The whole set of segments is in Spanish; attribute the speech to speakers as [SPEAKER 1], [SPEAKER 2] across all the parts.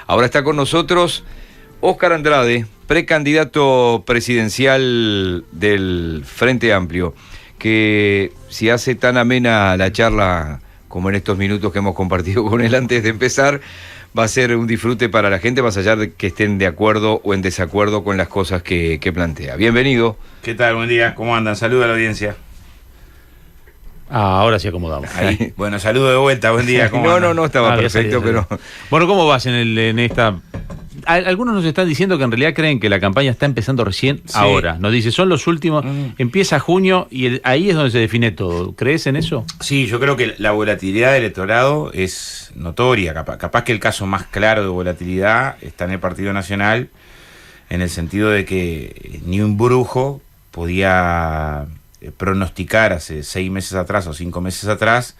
[SPEAKER 1] Ahora está con nosotros Óscar Andrade, precandidato presidencial del Frente Amplio, que si hace tan amena la charla como en estos minutos que hemos compartido con él antes de empezar, va a ser un disfrute para la gente, más allá de que estén de acuerdo o en desacuerdo con las cosas que plantea. Bienvenido.
[SPEAKER 2] ¿Qué tal? Buen día. ¿Cómo andan? Saludo a la audiencia.
[SPEAKER 3] Ahora sí acomodamos.
[SPEAKER 2] Ahí. Bueno, saludo de vuelta. Buen día. ¿Cómo andan?
[SPEAKER 1] No, estaba perfecto, pero...
[SPEAKER 3] Bueno, ¿cómo vas en esta...? Algunos nos están diciendo que en realidad creen que la campaña está empezando recién ahora. Nos dice, son los últimos, empieza junio y ahí es donde se define todo. ¿Crees en eso?
[SPEAKER 2] Sí, yo creo que la volatilidad del electorado es notoria. Capaz que el caso más claro de volatilidad está en el Partido Nacional, en el sentido de que ni un brujo podía pronosticar hace 6 meses atrás o 5 meses atrás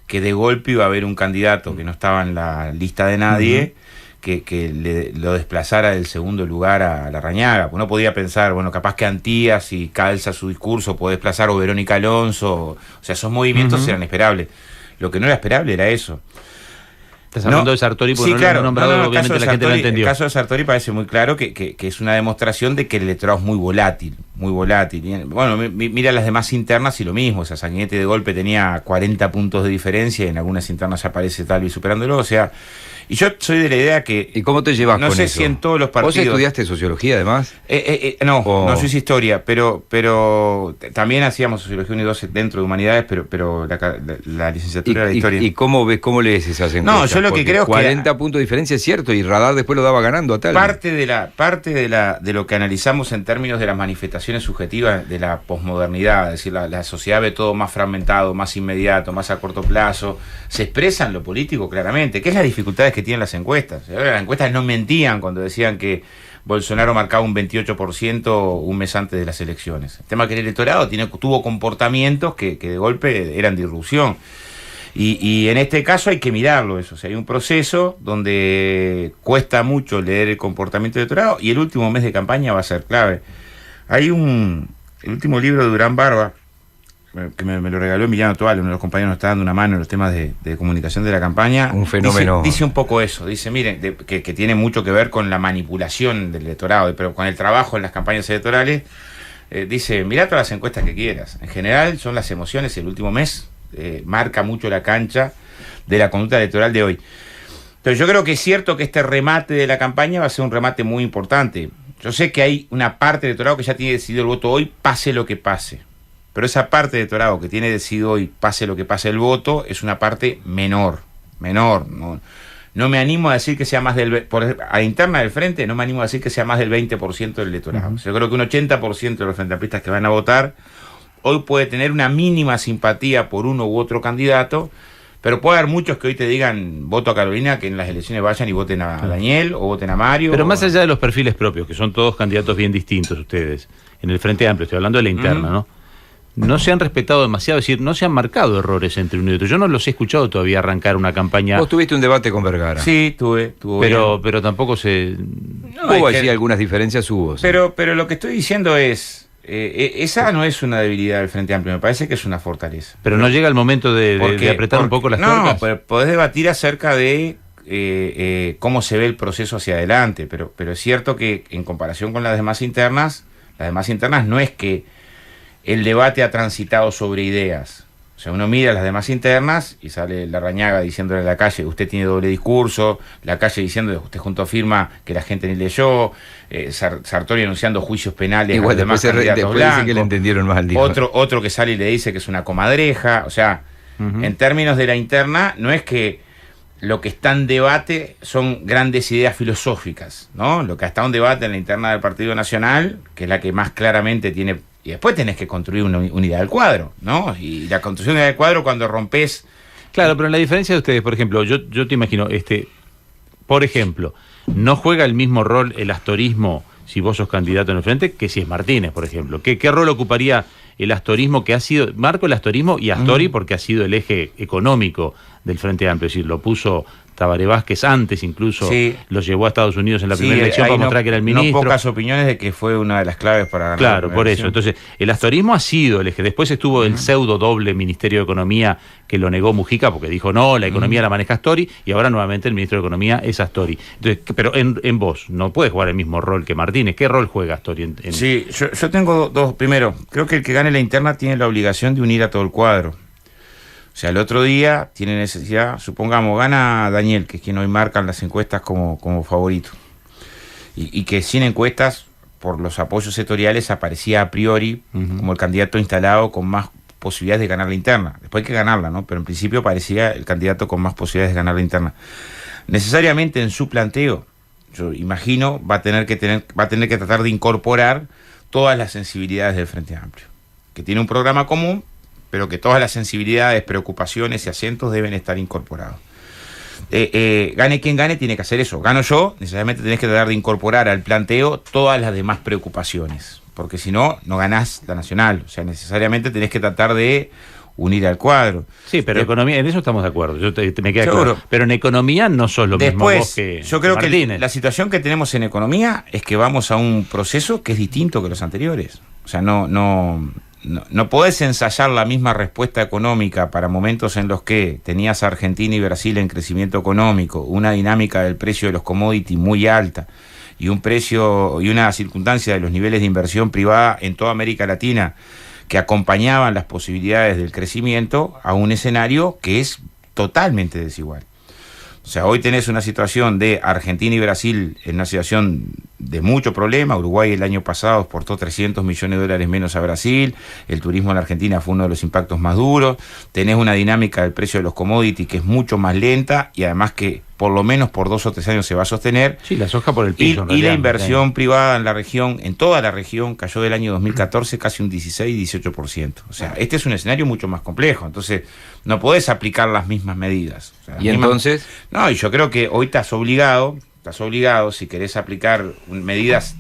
[SPEAKER 2] que de golpe iba a haber un candidato que no estaba en la lista de nadie, que lo desplazara del segundo lugar a Larrañaga. Uno podía pensar, bueno, capaz que Antía, si calza su discurso, puede desplazar, o Verónica Alonso, o sea, esos movimientos eran esperables. Lo que no era esperable era eso.
[SPEAKER 3] Estás hablando de Sartori, porque no lo hemos nombrado, obviamente la gente lo entendió.
[SPEAKER 2] El caso de Sartori parece muy claro que es una demostración de que el electorado es muy volátil, muy volátil. Bueno, mira las demás internas y lo mismo. O sea, Sanguinetti de golpe tenía 40 puntos de diferencia y en algunas internas aparece tal vez superándolo. O sea, y yo soy de la idea que...
[SPEAKER 1] ¿Y cómo te llevas con eso?
[SPEAKER 2] No sé si en todos los partidos...
[SPEAKER 1] ¿Vos estudiaste sociología además?
[SPEAKER 2] No soy historia, pero también hacíamos sociología 1 y 2 dentro de humanidades, pero la licenciatura era de historia.
[SPEAKER 1] ¿Y cómo lees esas encuestas?
[SPEAKER 2] No, yo lo que creo es que
[SPEAKER 1] 40 puntos de diferencia es cierto, y Radar después lo daba ganando a tal.
[SPEAKER 2] Parte de lo que analizamos en términos de las manifestaciones subjetivas de la posmodernidad, es decir, la sociedad ve todo más fragmentado, más inmediato, más a corto plazo, se expresa en lo político claramente, que es las dificultades que tienen las encuestas. Las encuestas no mentían cuando decían que Bolsonaro marcaba un 28% un mes antes de las elecciones. El tema es que el electorado tuvo comportamientos que de golpe eran de irrupción. Y en este caso hay que mirarlo eso. O sea, hay un proceso donde cuesta mucho leer el comportamiento del electorado y el último mes de campaña va a ser clave. Hay el último libro de Durán Barba, que me lo regaló Emiliano Toal, uno de los compañeros nos está dando una mano en los temas de comunicación de la campaña.
[SPEAKER 1] Un fenómeno.
[SPEAKER 2] Dice un poco eso, dice, miren, que tiene mucho que ver con la manipulación del electorado, pero con el trabajo en las campañas electorales. Dice, mirá todas las encuestas que quieras. En general son las emociones y el último mes marca mucho la cancha de la conducta electoral de hoy. Pero yo creo que es cierto que este remate de la campaña va a ser un remate muy importante. Yo sé que hay una parte del electorado que ya tiene decidido el voto hoy, pase lo que pase. Pero esa parte del electorado que tiene decidido hoy, pase lo que pase el voto, es una parte menor. No me animo a decir que sea más a interna del frente, no me animo a decir que sea más del 20% del electorado. Yo creo que un 80% de los frentamplistas que van a votar hoy puede tener una mínima simpatía por uno u otro candidato, pero puede haber muchos que hoy te digan voto a Carolina, que en las elecciones vayan y voten a Daniel o voten a Mario.
[SPEAKER 3] Pero más allá de los perfiles propios, que son todos candidatos bien distintos ustedes, en el Frente Amplio, estoy hablando de la interna, ¿no? No se han respetado demasiado, es decir, no se han marcado errores entre uno y otro. Yo no los he escuchado todavía arrancar una campaña.
[SPEAKER 1] Vos tuviste un debate con Vergara.
[SPEAKER 2] Sí, tuve.
[SPEAKER 3] Pero tampoco se...
[SPEAKER 1] Hubo allí algunas diferencias, hubo. Sí.
[SPEAKER 2] Pero lo que estoy diciendo es... esa no es una debilidad del Frente Amplio, me parece que es una fortaleza.
[SPEAKER 3] Pero no llega el momento de apretar un poco las tuercas.
[SPEAKER 2] No, podés debatir acerca de cómo se ve el proceso hacia adelante, pero es cierto que en comparación con las demás internas no es que el debate ha transitado sobre ideas. O sea, uno mira las demás internas y sale Larrañaga diciéndole a la calle, usted tiene doble discurso, la calle diciendo, usted junto a firma que la gente ni leyó, Sartori anunciando juicios penales.
[SPEAKER 1] Igual después dice que le entendieron mal.
[SPEAKER 2] Otro que sale y le dice que es una comadreja. O sea, en términos de la interna, no es que lo que está en debate son grandes ideas filosóficas, ¿no? Lo que está en debate en la interna del Partido Nacional, que es la que más claramente tiene... Y después tenés que construir una unidad del cuadro, ¿no? Y la construcción de unidad del cuadro cuando rompes...
[SPEAKER 3] Claro, pero en la diferencia de ustedes, por ejemplo, yo te imagino, por ejemplo, no juega el mismo rol el astorismo si vos sos candidato en el frente que si es Martínez, por ejemplo. ¿Qué rol ocuparía el astorismo que ha sido, marco el astorismo y Astori porque ha sido el eje económico del Frente Amplio, es decir, lo puso Tabaré Vázquez antes, incluso lo llevó a Estados Unidos en la primera elección para mostrar que era el ministro.
[SPEAKER 2] No pocas opiniones de que fue una de las claves para ganar.
[SPEAKER 3] Claro, por eso. Entonces, el astorismo ha sido el eje. Después estuvo el pseudo doble Ministerio de Economía que lo negó Mujica porque dijo no, la economía la maneja Astori, y ahora nuevamente el ministro de Economía es Astori. Entonces, pero en vos, no puedes jugar el mismo rol que Martínez. ¿Qué rol juega Astori?
[SPEAKER 2] Sí, yo tengo dos. Primero, creo que el que gane la interna tiene la obligación de unir a todo el cuadro. O sea, el otro día tiene necesidad, supongamos, gana Daniel, que es quien hoy marcan las encuestas como favorito. Y que sin encuestas, por los apoyos sectoriales, aparecía a priori como el candidato instalado con más posibilidades de ganar la interna. Después hay que ganarla, ¿no? Pero en principio parecía el candidato con más posibilidades de ganar la interna. Necesariamente en su planteo, yo imagino, va a tener que tratar de incorporar todas las sensibilidades del Frente Amplio, que tiene un programa común, pero que todas las sensibilidades, preocupaciones y acentos deben estar incorporados. Gane quien gane, tiene que hacer eso. Gano yo, necesariamente tenés que tratar de incorporar al planteo todas las demás preocupaciones, porque si no, no ganás la nacional. O sea, necesariamente tenés que tratar de unir al cuadro.
[SPEAKER 3] Sí, pero economía, en eso estamos de acuerdo, me queda claro. Pero en economía no sos lo mismo vos que
[SPEAKER 2] yo creo
[SPEAKER 3] Martínez.
[SPEAKER 2] Que la situación que tenemos en economía es que vamos a un proceso que es distinto que los anteriores. O sea, no podés ensayar la misma respuesta económica para momentos en los que tenías a Argentina y Brasil en crecimiento económico, una dinámica del precio de los commodities muy alta y un precio y una circunstancia de los niveles de inversión privada en toda América Latina que acompañaban las posibilidades del crecimiento, a un escenario que es totalmente desigual. O sea, hoy tenés una situación de Argentina y Brasil en una situación de mucho problema. Uruguay el año pasado exportó $300 millones menos a Brasil. El turismo en la Argentina fue uno de los impactos más duros. Tenés una dinámica del precio de los commodities que es mucho más lenta y además que por lo menos por 2 o 3 años se va a sostener.
[SPEAKER 3] Sí, la soja por el piso.
[SPEAKER 2] Y la inversión privada en la región, en toda la región, cayó del año 2014 casi un 16-18%. O sea, este es un escenario mucho más complejo. Entonces, no podés aplicar las mismas medidas. O sea,
[SPEAKER 1] entonces?
[SPEAKER 2] No, y yo creo que hoy estás obligado, si querés aplicar medidas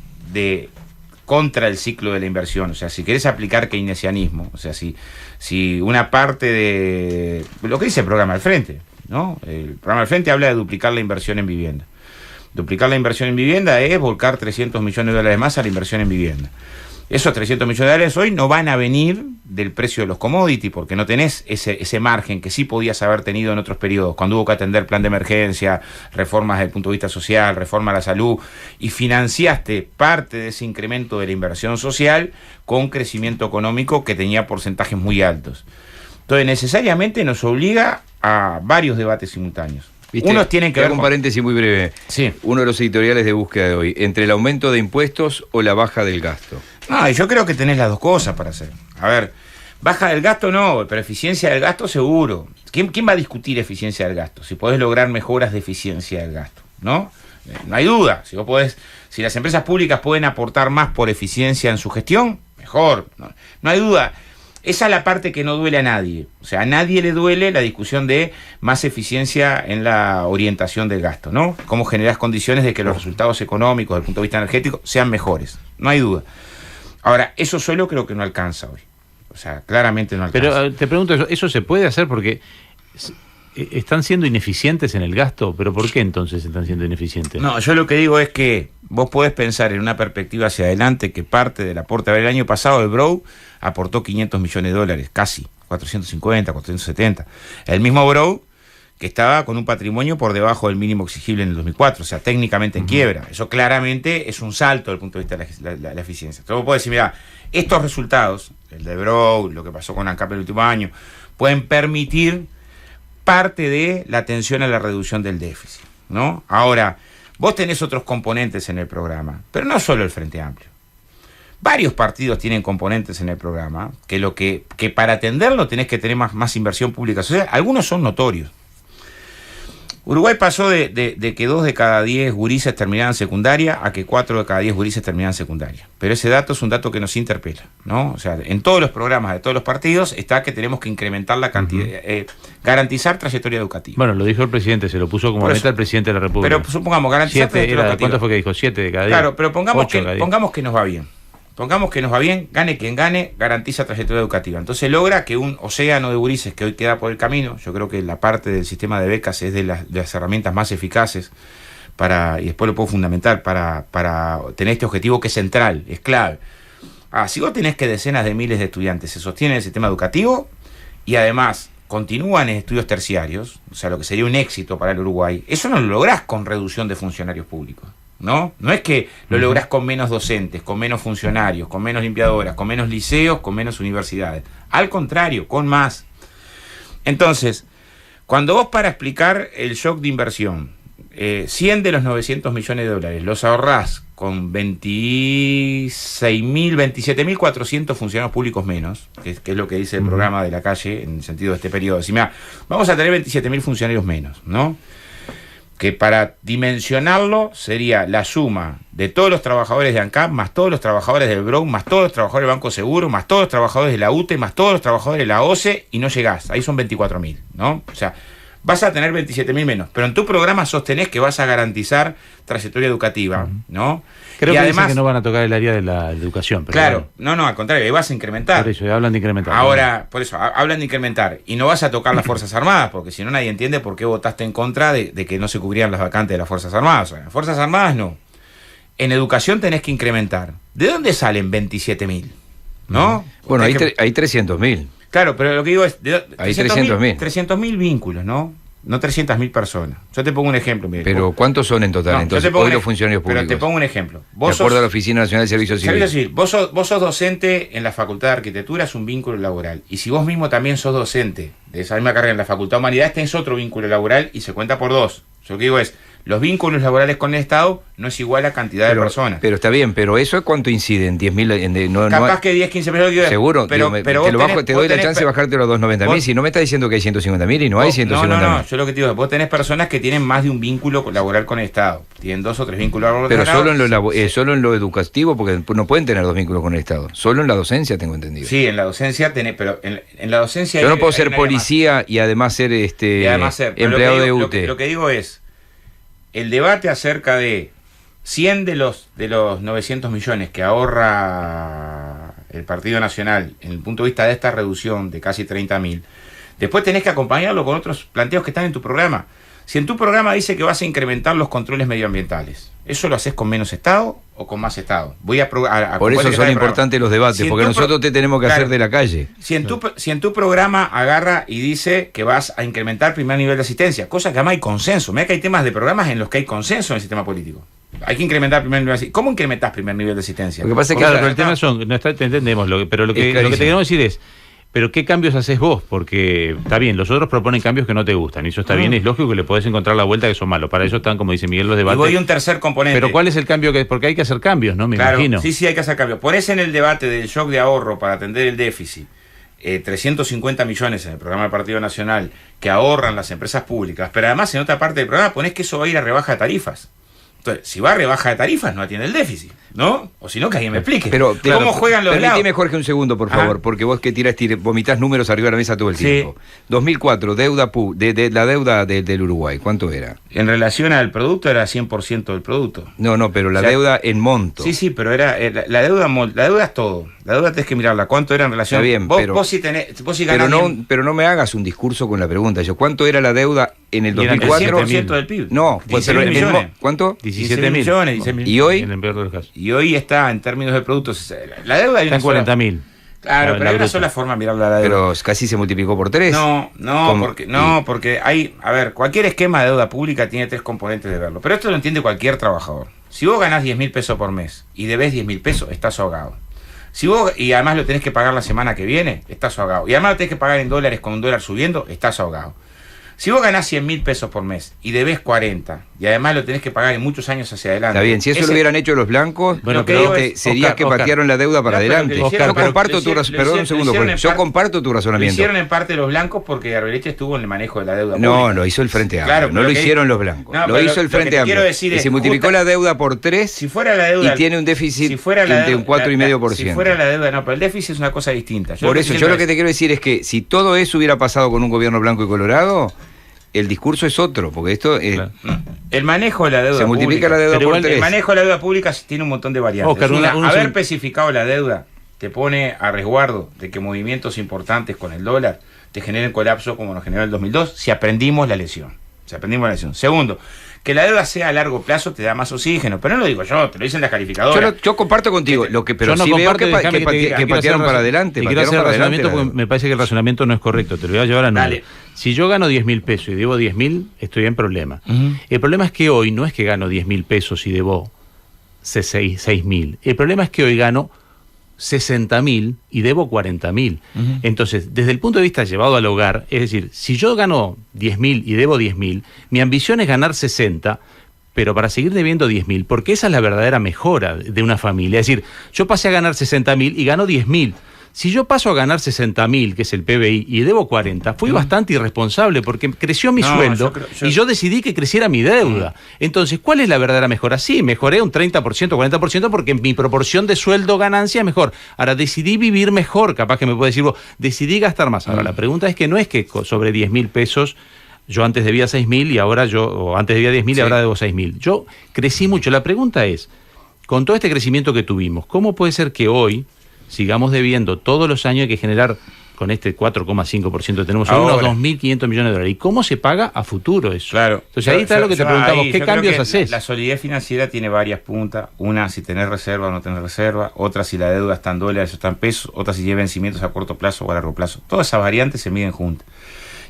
[SPEAKER 2] contra el ciclo de la inversión, o sea, si querés aplicar keynesianismo, o sea, si una parte de lo que dice el programa del Frente, ¿no? El programa del Frente habla de duplicar la inversión en vivienda. Duplicar la inversión en vivienda es volcar $300 millones más a la inversión en vivienda. Esos $300 millones hoy no van a venir del precio de los commodities, porque no tenés ese margen que sí podías haber tenido en otros periodos, cuando hubo que atender plan de emergencia, reformas desde el punto de vista social, reforma a la salud, y financiaste parte de ese incremento de la inversión social con crecimiento económico que tenía porcentajes muy altos. Entonces, necesariamente nos obliga a varios debates simultáneos.
[SPEAKER 1] ¿Viste?
[SPEAKER 2] Unos tienen que ver
[SPEAKER 1] un paréntesis muy breve.
[SPEAKER 2] Sí.
[SPEAKER 1] Uno de los editoriales de búsqueda de hoy, entre el aumento de impuestos o la baja del gasto.
[SPEAKER 2] No, yo creo que tenés las dos cosas para hacer. A ver, baja del gasto no, pero eficiencia del gasto seguro. ¿Quién va a discutir eficiencia del gasto? Si podés lograr mejoras de eficiencia del gasto, ¿no? No hay duda. Si las empresas públicas pueden aportar más por eficiencia en su gestión, mejor. No hay duda. Esa es la parte que no duele a nadie. O sea, a nadie le duele la discusión de más eficiencia en la orientación del gasto, ¿no? Cómo generás condiciones de que los resultados económicos, desde el punto de vista energético, sean mejores. No hay duda. Ahora, eso solo creo que no alcanza hoy. O sea, claramente no alcanza.
[SPEAKER 3] Pero te pregunto, ¿eso se puede hacer? Porque están siendo ineficientes en el gasto, pero ¿por qué entonces están siendo ineficientes?
[SPEAKER 2] No, yo lo que digo es que vos podés pensar en una perspectiva hacia adelante que parte del aporte. A ver, el año pasado el BROW aportó $500 millones, casi, 450, 470. El mismo BROW que estaba con un patrimonio por debajo del mínimo exigible en el 2004, o sea, técnicamente en quiebra. Eso claramente es un salto desde el punto de vista de la eficiencia. Entonces vos podés decir, mira, estos resultados, el de BROW, lo que pasó con ANCAP el último año, pueden permitir parte de la atención a la reducción del déficit, ¿no? Ahora, vos tenés otros componentes en el programa, pero no solo el Frente Amplio. Varios partidos tienen componentes en el programa que para atenderlo tenés que tener más inversión pública social. Algunos son notorios. Uruguay pasó de que 2 de cada 10 gurises terminaban secundaria a que 4 de cada 10 gurises terminaban secundaria. Pero ese dato es un dato que nos interpela, ¿no? O sea, en todos los programas de todos los partidos está que tenemos que incrementar la cantidad, garantizar trayectoria educativa.
[SPEAKER 3] Bueno, lo dijo el presidente, se lo puso como meta el presidente de la República.
[SPEAKER 2] Pero supongamos, garantizar trayectoria educativa.
[SPEAKER 3] ¿Cuánto fue que dijo? 7 de cada 10.
[SPEAKER 2] Claro, pero pongamos que nos va bien. pongamos que nos va bien, gane quien gane, garantiza trayectoria educativa. Entonces logra que un océano de gurises que hoy queda por el camino, yo creo que la parte del sistema de becas es de las herramientas más eficaces y después lo puedo fundamentar, para tener este objetivo que es central, es clave. Si vos tenés que decenas de miles de estudiantes se sostienen en el sistema educativo y además continúan en estudios terciarios, o sea, lo que sería un éxito para el Uruguay, eso no lo lográs con reducción de funcionarios públicos, ¿no? No es que lo lográs con menos docentes, con menos funcionarios, con menos limpiadoras, con menos liceos, con menos universidades. Al contrario, con más. Entonces, cuando vos, para explicar el shock de inversión, 100 de los 900 millones de dólares los ahorrás con 27.400 funcionarios públicos menos, que es lo que dice el programa de la calle en el sentido de este periodo. Si mira, vamos a tener 27.000 funcionarios menos, ¿no? Que para dimensionarlo sería la suma de todos los trabajadores de ANCAP, más todos los trabajadores del BROW, más todos los trabajadores del Banco Seguro, más todos los trabajadores de la UTE, más todos los trabajadores de la OCE, y no llegás, ahí son 24.000, ¿no? O sea, vas a tener 27.000 menos, pero en tu programa sostenés que vas a garantizar trayectoria educativa, ¿no?
[SPEAKER 3] Creo
[SPEAKER 2] y
[SPEAKER 3] que
[SPEAKER 2] además,
[SPEAKER 3] dicen que no van a tocar el área de la educación. Pero
[SPEAKER 2] claro,
[SPEAKER 3] bueno.
[SPEAKER 2] no, al contrario, ahí vas a incrementar.
[SPEAKER 3] Por eso, hablan de incrementar.
[SPEAKER 2] Ahora, por eso, hablan de incrementar. Y no vas a tocar las Fuerzas Armadas, porque si no nadie entiende por qué votaste en contra de que no se cubrían las vacantes de las Fuerzas Armadas. O sea, las Fuerzas Armadas no. En educación tenés que incrementar. ¿De dónde salen 27.000? ¿No?
[SPEAKER 1] Bueno, hay 300.000.
[SPEAKER 2] Claro, pero lo que digo es...
[SPEAKER 1] Hay 300.000.
[SPEAKER 2] 300.000 vínculos, ¿no? No 300.000 personas. Yo te pongo un ejemplo, Miguel.
[SPEAKER 1] Pero ¿cuántos son en total, entonces, hoy los funcionarios públicos?
[SPEAKER 2] Pero te pongo un ejemplo.
[SPEAKER 1] De acuerdo a la Oficina Nacional de Servicio Civil.
[SPEAKER 2] Vos sos docente en la Facultad de Arquitectura, es un vínculo laboral. Y si vos mismo también sos docente de esa misma carrera en la Facultad de Humanidades, tenés otro vínculo laboral y se cuenta por 2. Yo lo que digo es, los vínculos laborales con el Estado no es igual a cantidad de personas.
[SPEAKER 1] Pero está bien, pero ¿eso es cuánto incide? ¿En 10.000?
[SPEAKER 2] Capaz que 10, 15 millones.
[SPEAKER 1] Seguro,
[SPEAKER 2] pero
[SPEAKER 1] te doy la chance de bajarte los 290.000. Si no me estás diciendo que hay 150.000 y no hay 150.000.
[SPEAKER 2] No, yo lo que te digo es, vos tenés personas que tienen más de un vínculo laboral con el Estado. Tienen 2 o 3 vínculos laborales.
[SPEAKER 1] Pero solo en lo educativo, porque no pueden tener 2 vínculos con el Estado. Solo en la docencia, tengo entendido.
[SPEAKER 2] Sí, en la docencia tenés, pero en la docencia...
[SPEAKER 1] Yo no puedo ser policía y además ser empleado de UTE.
[SPEAKER 2] Lo que digo es, el debate acerca de 100 de los 900 millones que ahorra el Partido Nacional en el punto de vista de esta reducción de casi 30.000, después tenés que acompañarlo con otros planteos que están en tu programa. Si en tu programa dice que vas a incrementar los controles medioambientales, ¿eso lo haces con menos Estado o con más Estado?
[SPEAKER 1] Por eso son importantes los debates, porque nosotros te tenemos que hacer de la calle.
[SPEAKER 2] Si en tu programa agarra y dice que vas a incrementar primer nivel de asistencia, cosa que además hay consenso. Mira que hay temas de programas en los que hay consenso en el sistema político. Hay que incrementar primer nivel de asistencia. ¿Cómo incrementás primer nivel de asistencia?
[SPEAKER 3] Lo que pasa es que el tema son, entendemos, pero lo que te queremos decir es, pero ¿qué cambios haces vos? Porque está bien, los otros proponen cambios que no te gustan, y eso está bien, es lógico que le podés encontrar la vuelta que son malos. Para eso están, como dice Miguel, los debates.
[SPEAKER 2] Y voy a un tercer componente.
[SPEAKER 3] Pero ¿cuál es el cambio? Porque hay que hacer cambios, ¿no? Me imagino.
[SPEAKER 2] Sí, hay que hacer cambios. Ponés en el debate del shock de ahorro para atender el déficit 350 millones en el programa del Partido Nacional que ahorran las empresas públicas, pero además en otra parte del programa ponés que eso va a ir a rebaja de tarifas. Entonces, si va a rebaja de tarifas, no atiende el déficit, ¿no? O si no, que alguien me explique.
[SPEAKER 1] Pero,
[SPEAKER 2] ¿cómo juegan los lados?
[SPEAKER 1] Permíteme, Jorge, un segundo, por favor, porque vos que vomitás números arriba de la mesa todo el tiempo. 2004, la deuda del Uruguay, ¿cuánto era?
[SPEAKER 2] En relación al producto era 100% del producto.
[SPEAKER 1] No, pero la deuda en monto.
[SPEAKER 2] Sí, pero era la deuda es todo. La deuda tenés que mirarla. ¿Cuánto era en relación?
[SPEAKER 1] Está bien,
[SPEAKER 2] vos sí ganás
[SPEAKER 1] pero no me hagas un discurso con la pregunta. ¿Cuánto era la deuda en el 2004?
[SPEAKER 2] El 100% del PIB.
[SPEAKER 1] No, pero ¿cuánto?
[SPEAKER 2] 17 millones.
[SPEAKER 1] ¿Y hoy?
[SPEAKER 3] En el peor de los casos.
[SPEAKER 2] Y hoy está, en términos de productos, la deuda hay
[SPEAKER 3] está en 40.000.
[SPEAKER 2] Claro, pero hay una sola forma de mirar la deuda.
[SPEAKER 1] Pero casi se multiplicó por 3.
[SPEAKER 2] Porque hay, cualquier esquema de deuda pública tiene 3 componentes de verlo. Pero esto lo entiende cualquier trabajador. Si vos ganás 10.000 pesos por mes y debés 10.000 pesos, estás ahogado. Y además lo tenés que pagar la semana que viene, estás ahogado. Y además lo tenés que pagar en dólares con un dólar subiendo, estás ahogado. Si vos ganás 100.000 pesos por mes y debés 40, y además lo tenés que pagar en muchos años hacia adelante.
[SPEAKER 1] Está bien, si eso lo hubieran hecho los blancos, sería que patearon la deuda para adelante. Yo comparto tu razonamiento.
[SPEAKER 2] Lo hicieron en parte los blancos porque Arbereche estuvo en el manejo de la deuda pública.
[SPEAKER 1] No, lo hizo el Frente Amplio,
[SPEAKER 2] claro,
[SPEAKER 1] no lo hicieron los blancos. Lo hizo el Frente Amplio. Y se multiplicó la deuda por 3
[SPEAKER 2] si fuera la deuda,
[SPEAKER 1] y tiene un déficit de un 4,5%.
[SPEAKER 2] Si fuera la deuda, no, pero el déficit es una cosa distinta.
[SPEAKER 1] Por eso, yo lo que te quiero decir es que si todo eso hubiera pasado con un gobierno blanco y colorado, el discurso es otro, porque esto
[SPEAKER 3] Claro.
[SPEAKER 2] El manejo de la deuda
[SPEAKER 1] se multiplica
[SPEAKER 2] pública,
[SPEAKER 1] la deuda
[SPEAKER 3] Pero
[SPEAKER 1] por
[SPEAKER 3] igual
[SPEAKER 2] el
[SPEAKER 1] 3.
[SPEAKER 2] manejo de la deuda pública tiene un montón de variantes.
[SPEAKER 3] Oscar,
[SPEAKER 2] Haber especificado la deuda te pone a resguardo de que movimientos importantes con el dólar te generen colapso como nos generó el 2002, si aprendimos la lección. Segundo, que la deuda sea a largo plazo te da más oxígeno, pero no lo digo yo, te lo dicen las calificadoras.
[SPEAKER 1] Yo comparto contigo, pero
[SPEAKER 3] Yo no
[SPEAKER 1] sí veo
[SPEAKER 3] comparto, déjame
[SPEAKER 1] que
[SPEAKER 3] quiero
[SPEAKER 1] patearon
[SPEAKER 3] hacer
[SPEAKER 1] para adelante.
[SPEAKER 3] y quiero hacer el
[SPEAKER 1] patearon para
[SPEAKER 3] razonamiento
[SPEAKER 1] adelante
[SPEAKER 3] porque me parece que el razonamiento no es correcto. Te lo voy a llevar a número.
[SPEAKER 2] Dale.
[SPEAKER 3] Si yo gano 10.000 pesos y debo 10.000, estoy en problema. El problema es que hoy no es que gano 10.000 pesos y debo 6.000. El problema es que hoy gano 60.000 y debo 40.000. Entonces, desde el punto de vista llevado al hogar, es decir, si yo gano 10.000 y debo 10.000, mi ambición es ganar 60, pero para seguir debiendo 10.000, porque esa es la verdadera mejora de una familia. Es decir, yo pasé a ganar 60.000 y gano 10.000. Si yo paso a ganar 60.000, que es el PBI, y debo 40, fui bastante irresponsable porque creció mi sueldo y yo decidí que creciera mi deuda. Entonces, ¿cuál es la verdadera mejora? Sí, mejoré un 30%, 40% porque mi proporción de sueldo-ganancia es mejor. Ahora, decidí vivir mejor, capaz que me puede decir vos, decidí gastar más. Ahora, la pregunta es que no es que sobre 10.000 pesos yo antes debía 6.000 y ahora o antes debía 10.000 y ahora debo 6.000. Yo crecí mucho. La pregunta es, con todo este crecimiento que tuvimos, ¿cómo puede ser que hoy sigamos debiendo todos los años? Hay que generar, con este 4,5% tenemos unos 2.500 millones de dólares. ¿Y cómo se paga a futuro eso?
[SPEAKER 2] Claro.
[SPEAKER 3] Entonces ahí está lo que te preguntamos, ¿qué cambios haces?
[SPEAKER 2] La solidez financiera tiene varias puntas. Una, si tenés reserva o no tenés reserva. Otra, si la deuda está en dólares o está en pesos. Otra, si lleva vencimientos a corto plazo o a largo plazo. Todas esas variantes se miden juntas.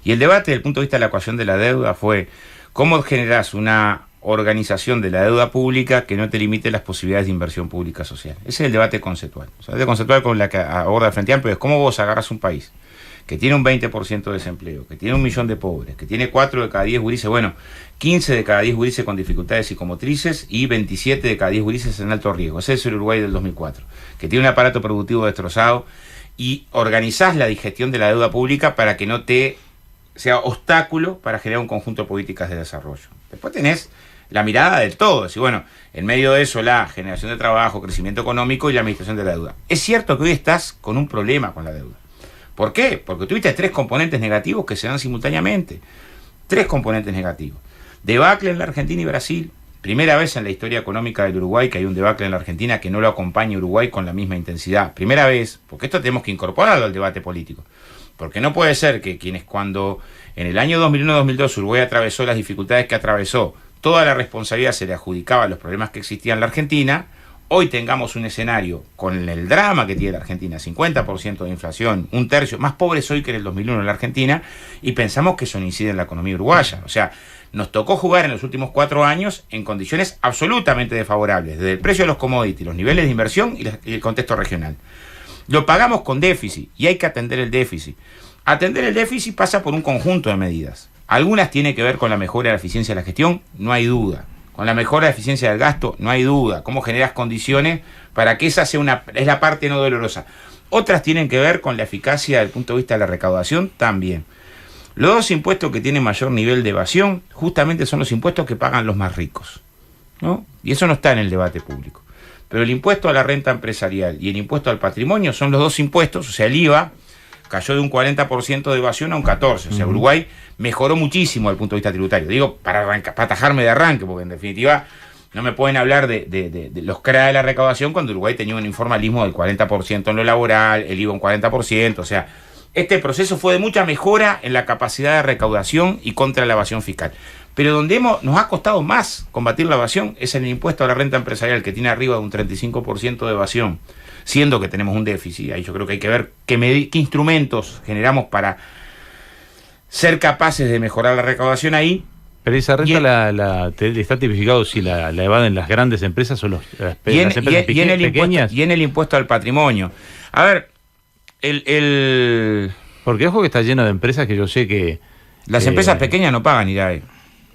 [SPEAKER 2] Y el debate desde el punto de vista de la ecuación de la deuda fue cómo generás una organización de la deuda pública que no te limite las posibilidades de inversión pública social. Ese es el debate conceptual. O sea, el debate conceptual con la que aborda el Frente Amplio es cómo vos agarras un país que tiene un 20% de desempleo, que tiene 1 millón de pobres, que tiene 4 de cada 10 gurises, 15 de cada 10 gurises con dificultades psicomotrices y 27 de cada 10 gurises en alto riesgo. Ese es el Uruguay del 2004, que tiene un aparato productivo destrozado y organizás la digestión de la deuda pública para que no te sea obstáculo para generar un conjunto de políticas de desarrollo. Después tenés la mirada del todo, es decir, en medio de eso la generación de trabajo, crecimiento económico y la administración de la deuda. Es cierto que hoy estás con un problema con la deuda. ¿Por qué? Porque tuviste 3 componentes negativos que se dan simultáneamente. 3 componentes negativos. Debacle en la Argentina y Brasil. Primera vez en la historia económica del Uruguay que hay un debacle en la Argentina que no lo acompaña Uruguay con la misma intensidad. Primera vez, porque esto tenemos que incorporarlo al debate político. Porque no puede ser que quienes cuando en el año 2001-2002 Uruguay atravesó las dificultades que atravesó, toda la responsabilidad se le adjudicaba a los problemas que existían en la Argentina, hoy tengamos un escenario con el drama que tiene la Argentina, 50% de inflación, 1/3, más pobres hoy que en el 2001 en la Argentina, y pensamos que eso no incide en la economía uruguaya. O sea, nos tocó jugar en los últimos 4 años en condiciones absolutamente desfavorables, desde el precio de los commodities, los niveles de inversión y el contexto regional. Lo pagamos con déficit y hay que atender el déficit. Atender el déficit pasa por un conjunto de medidas. Algunas tienen que ver con la mejora de la eficiencia de la gestión, no hay duda. Con la mejora de la eficiencia del gasto, no hay duda. Cómo generas condiciones para que esa sea es la parte no dolorosa. Otras tienen que ver con la eficacia desde el punto de vista de la recaudación también. Los 2 impuestos que tienen mayor nivel de evasión justamente son los impuestos que pagan los más ricos, ¿no? Y eso no está en el debate público. Pero el impuesto a la renta empresarial y el impuesto al patrimonio son los 2 impuestos, o sea, el IVA cayó de un 40% de evasión a un 14%. O sea, Uruguay mejoró muchísimo desde el punto de vista tributario. Digo, para atajarme de arranque, porque en definitiva no me pueden hablar de los CRA de la recaudación cuando Uruguay tenía un informalismo del 40% en lo laboral, el IVA un 40%. O sea, este proceso fue de mucha mejora en la capacidad de recaudación y contra la evasión fiscal. Pero donde nos ha costado más combatir la evasión es en el impuesto a la renta empresarial, que tiene arriba de un 35% de evasión, siendo que tenemos un déficit. Ahí yo creo que hay que ver qué instrumentos generamos para ser capaces de mejorar la recaudación ahí.
[SPEAKER 3] Pero esa renta está tipificado si la evaden las grandes empresas o las empresas pequeñas.
[SPEAKER 2] Y en el impuesto al patrimonio. A ver,
[SPEAKER 3] porque ojo que está lleno de empresas que yo sé que...
[SPEAKER 2] Las empresas pequeñas no pagan IRAE.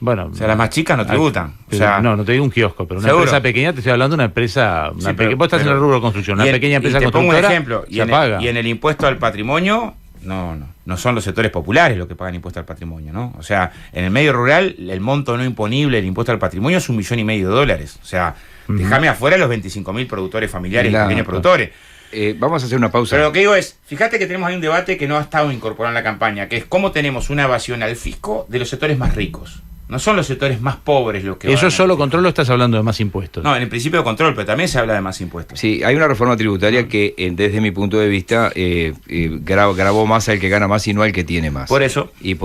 [SPEAKER 3] Bueno,
[SPEAKER 2] o sea, las más chicas no tributan. O sea,
[SPEAKER 3] no te digo un kiosco, pero una empresa pequeña, te estoy hablando de una empresa... vos estás en el rubro de construcción, una pequeña empresa constructora,
[SPEAKER 2] pongo un ejemplo, y en el impuesto al patrimonio, no son los sectores populares los que pagan impuesto al patrimonio, ¿no? O sea, en el medio rural, el monto no imponible del impuesto al patrimonio es $1,5 millones. O sea, déjame afuera los 25.000 productores familiares y pequeños productores.
[SPEAKER 1] vamos a hacer una pausa.
[SPEAKER 2] Pero lo que digo es, fíjate que tenemos ahí un debate que no ha estado incorporado en la campaña, que es cómo tenemos una evasión al fisco de los sectores más ricos. No son los sectores más pobres los que...
[SPEAKER 3] ¿Eso solo control o estás hablando de más impuestos?
[SPEAKER 2] No, en el principio de control, pero también se habla de más impuestos.
[SPEAKER 1] Sí, hay una reforma tributaria que, desde mi punto de vista, grabó más al que gana más y no al que tiene más.
[SPEAKER 2] Por eso.
[SPEAKER 1] Y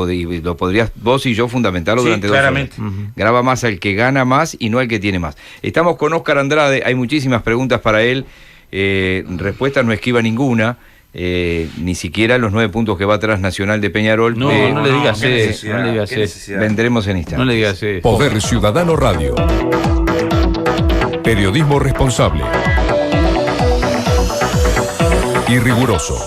[SPEAKER 1] lo podrías vos y yo fundamentarlo durante 2 horas. Graba más al que gana más y no al que tiene más. Estamos con Óscar Andrade, hay muchísimas preguntas para él, respuestas no esquiva ninguna. Ni siquiera los 9 puntos que va atrás Nacional de Peñarol.
[SPEAKER 3] No le digas eso. No le digas eso.
[SPEAKER 1] Vendremos en instantes.
[SPEAKER 3] No le digas eso.
[SPEAKER 4] Poder Ciudadano Radio. Periodismo responsable y riguroso.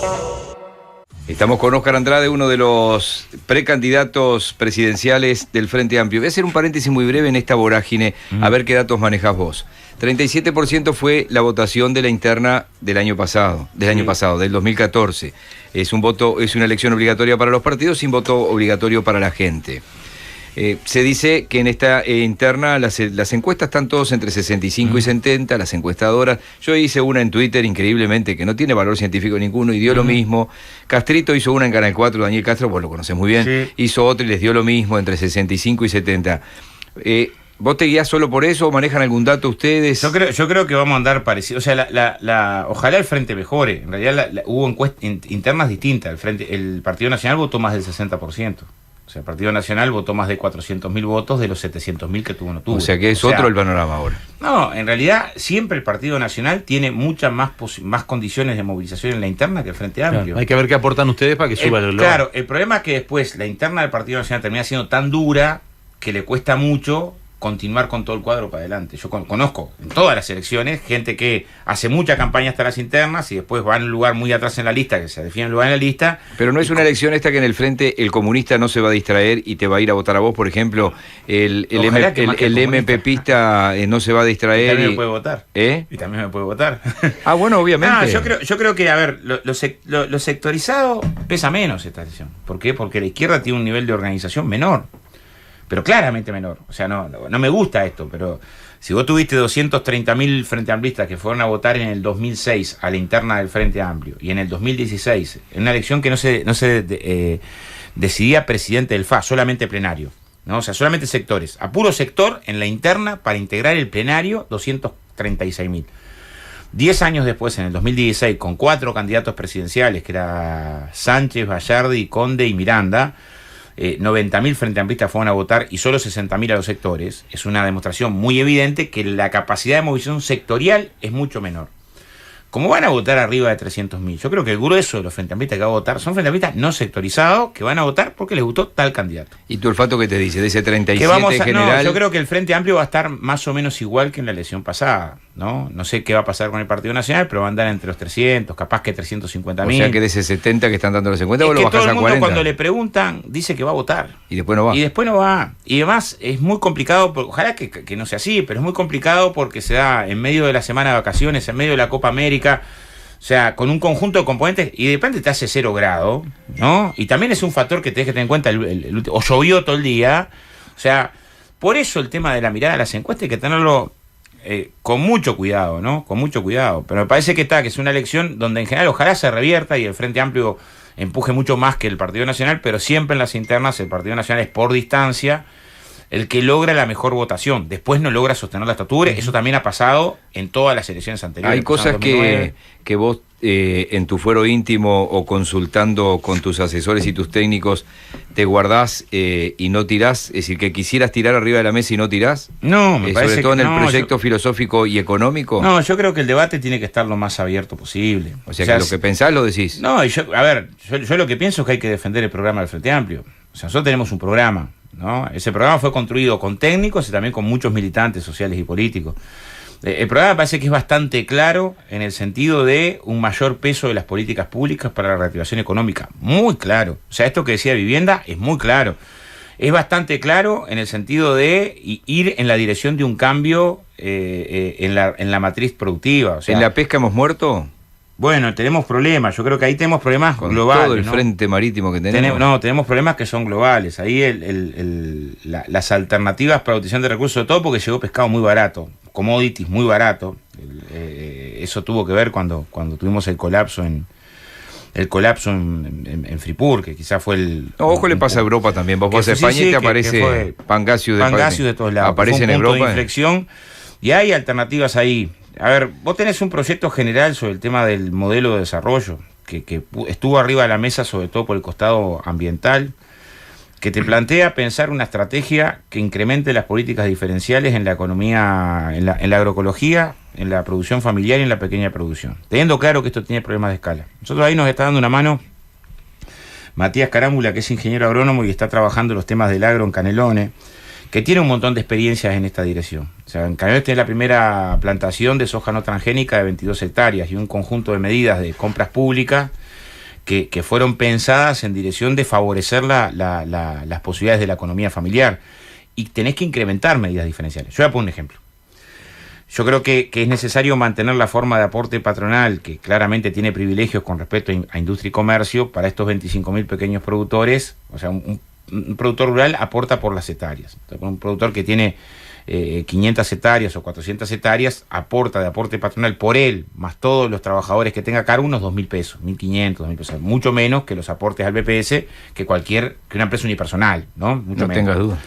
[SPEAKER 1] Estamos con Óscar Andrade, uno de los precandidatos presidenciales del Frente Amplio. Voy a hacer un paréntesis muy breve en esta vorágine, a ver qué datos manejás vos. 37% fue la votación de la interna del año pasado, del 2014. Es una elección obligatoria para los partidos sin voto obligatorio para la gente. Se dice que en esta interna las encuestas están todos entre 65 y 70, las encuestadoras. Yo hice una en Twitter, increíblemente, que no tiene valor científico ninguno, y dio lo mismo. Castrito hizo una en Canal 4, Daniel Castro, vos lo conocés muy bien, hizo otra y les dio lo mismo, entre 65 y 70. ¿Vos te guías solo por eso o manejan algún dato ustedes?
[SPEAKER 2] Yo creo que vamos a andar parecidos. O sea, ojalá el Frente mejore. En realidad hubo encuestas internas distintas. El Partido Nacional votó más del 60%. O sea, el Partido Nacional votó más de 400.000 votos de los 700.000 que tuvo.
[SPEAKER 1] O sea, que es otro el panorama ahora.
[SPEAKER 2] No, en realidad siempre el Partido Nacional tiene muchas más condiciones de movilización en la interna que el Frente Amplio.
[SPEAKER 3] Claro, hay que ver qué aportan ustedes para que suba el global.
[SPEAKER 2] Claro, el problema es que después la interna del Partido Nacional termina siendo tan dura que le cuesta mucho continuar con todo el cuadro para adelante. Yo conozco en todas las elecciones gente que hace mucha campaña hasta las internas y después va en un lugar muy atrás en la lista, que se define el lugar en la lista.
[SPEAKER 1] Pero no es una elección esta que en el Frente el comunista no se va a distraer y te va a ir a votar a vos, por ejemplo, el MPPista no se va a distraer.
[SPEAKER 2] Y también me puede votar. Y también me puede votar.
[SPEAKER 1] Ah, bueno, obviamente.
[SPEAKER 2] Yo creo que, a ver, lo sectorizado pesa menos esta elección. ¿Por qué? Porque la izquierda tiene un nivel de organización menor. Pero claramente menor. O sea, no me gusta esto, pero si vos tuviste 230.000 Frente Amplistas que fueron a votar en el 2006 a la interna del Frente Amplio y en el 2016, en una elección que no se decidía presidente del FA, solamente plenario, ¿no? O sea, solamente sectores. A puro sector en la interna para integrar el plenario, 236.000. 10 años después, en el 2016, con 4 candidatos presidenciales, que era Sánchez, Bayardi, Conde y Miranda, 90.000 Frente Amplistas fueron a votar y solo 60.000 a los sectores. Es una demostración muy evidente que la capacidad de movilización sectorial es mucho menor. Como van a votar arriba de 300.000, yo creo que el grueso de los Frente Amplistas que va a votar son Frente Amplistas no sectorizados que van a votar porque les gustó tal candidato.
[SPEAKER 1] ¿Y tu olfato qué te dice? De ese 37 en general.
[SPEAKER 2] No, yo creo que el Frente Amplio va a estar más o menos igual que en la elección pasada, ¿no? No sé qué va a pasar con el Partido Nacional, pero va a andar entre los 300, capaz que 350.000.
[SPEAKER 1] O sea que de ese 70 que están dando los 50 vos lo bajás
[SPEAKER 2] todo el
[SPEAKER 1] a
[SPEAKER 2] mundo
[SPEAKER 1] 40.
[SPEAKER 2] Cuando le preguntan dice que va a votar.
[SPEAKER 1] Y después no va.
[SPEAKER 2] Y además es muy complicado, ojalá que no sea así, pero es muy complicado porque se da en medio de la semana de vacaciones, en medio de la Copa América. O sea, con un conjunto de componentes y de repente te hace 0 grado, ¿no? Y también es un factor que tenés que tener en cuenta, o llovió todo el día. O sea, por eso el tema de la mirada a las encuestas hay que tenerlo con mucho cuidado, ¿no? Con mucho cuidado. Pero me parece que es una elección donde en general ojalá se revierta y el Frente Amplio empuje mucho más que el Partido Nacional, pero siempre en las internas el Partido Nacional es por distancia el que logra la mejor votación. Después no logra sostener la estatura. Eso también ha pasado en todas las elecciones anteriores.
[SPEAKER 1] Hay cosas que vos en tu fuero íntimo o consultando con tus asesores y tus técnicos te guardás y no tirás, es decir, que quisieras tirar arriba de la mesa y no tirás.
[SPEAKER 2] No, me parece
[SPEAKER 1] sobre todo
[SPEAKER 2] que
[SPEAKER 1] en el proyecto filosófico y económico.
[SPEAKER 2] No, yo creo que el debate tiene que estar lo más abierto posible.
[SPEAKER 1] O sea que lo que pensás lo decís.
[SPEAKER 2] No, yo lo que pienso es que hay que defender el programa del Frente Amplio. O sea, nosotros tenemos un programa, ¿no? Ese programa fue construido con técnicos y también con muchos militantes sociales y políticos. El programa parece que es bastante claro en el sentido de un mayor peso de las políticas públicas para la reactivación económica. Muy claro. O sea, esto que decía Vivienda es muy claro. Es bastante claro en el sentido de ir en la dirección de un cambio en la matriz productiva. O sea,
[SPEAKER 1] ¿en la pesca hemos muerto?
[SPEAKER 2] Bueno, tenemos problemas. Yo creo que ahí tenemos problemas
[SPEAKER 1] con
[SPEAKER 2] globales.
[SPEAKER 1] Todo el frente marítimo que tenemos.
[SPEAKER 2] Tenemos problemas que son globales. Ahí las alternativas para la utilización de recursos, sobre todo porque llegó pescado muy barato, commodities muy barato. eso tuvo que ver cuando tuvimos el colapso en Fripur, que quizás fue el...
[SPEAKER 1] No, ojo, le pasa a Europa también. Vos vas a España y te aparece Pangasius
[SPEAKER 2] de todos lados.
[SPEAKER 1] Aparece en Europa.
[SPEAKER 2] De inflexión, y hay alternativas ahí. A ver, vos tenés un proyecto general sobre el tema del modelo de desarrollo, que estuvo arriba de la mesa, sobre todo por el costado ambiental, que te plantea pensar una estrategia que incremente las políticas diferenciales en la economía, en la agroecología, en la producción familiar y en la pequeña producción. Teniendo claro que esto tiene problemas de escala. Nosotros ahí nos está dando una mano Matías Carámbula, que es ingeniero agrónomo y está trabajando los temas del agro en Canelones, que tiene un montón de experiencias en esta dirección. O sea, en Canelones tiene la primera plantación de soja no transgénica de 22 hectáreas y un conjunto de medidas de compras públicas que fueron pensadas en dirección de favorecer las posibilidades de la economía familiar. Y tenés que incrementar medidas diferenciales. Yo voy a poner un ejemplo. Yo creo que es necesario mantener la forma de aporte patronal, que claramente tiene privilegios con respecto a industria y comercio, para estos 25.000 pequeños productores. O sea, un productor rural aporta por las hectáreas. Entonces, un productor que tiene 500 hectáreas o 400 hectáreas, aporta de aporte patronal por él, más todos los trabajadores que tenga a cargo, unos 2.000 pesos, 1.500, 2.000 pesos, mucho menos que los aportes al BPS que una empresa unipersonal, ¿no? Mucho
[SPEAKER 1] no
[SPEAKER 2] menos.
[SPEAKER 1] tengas duda.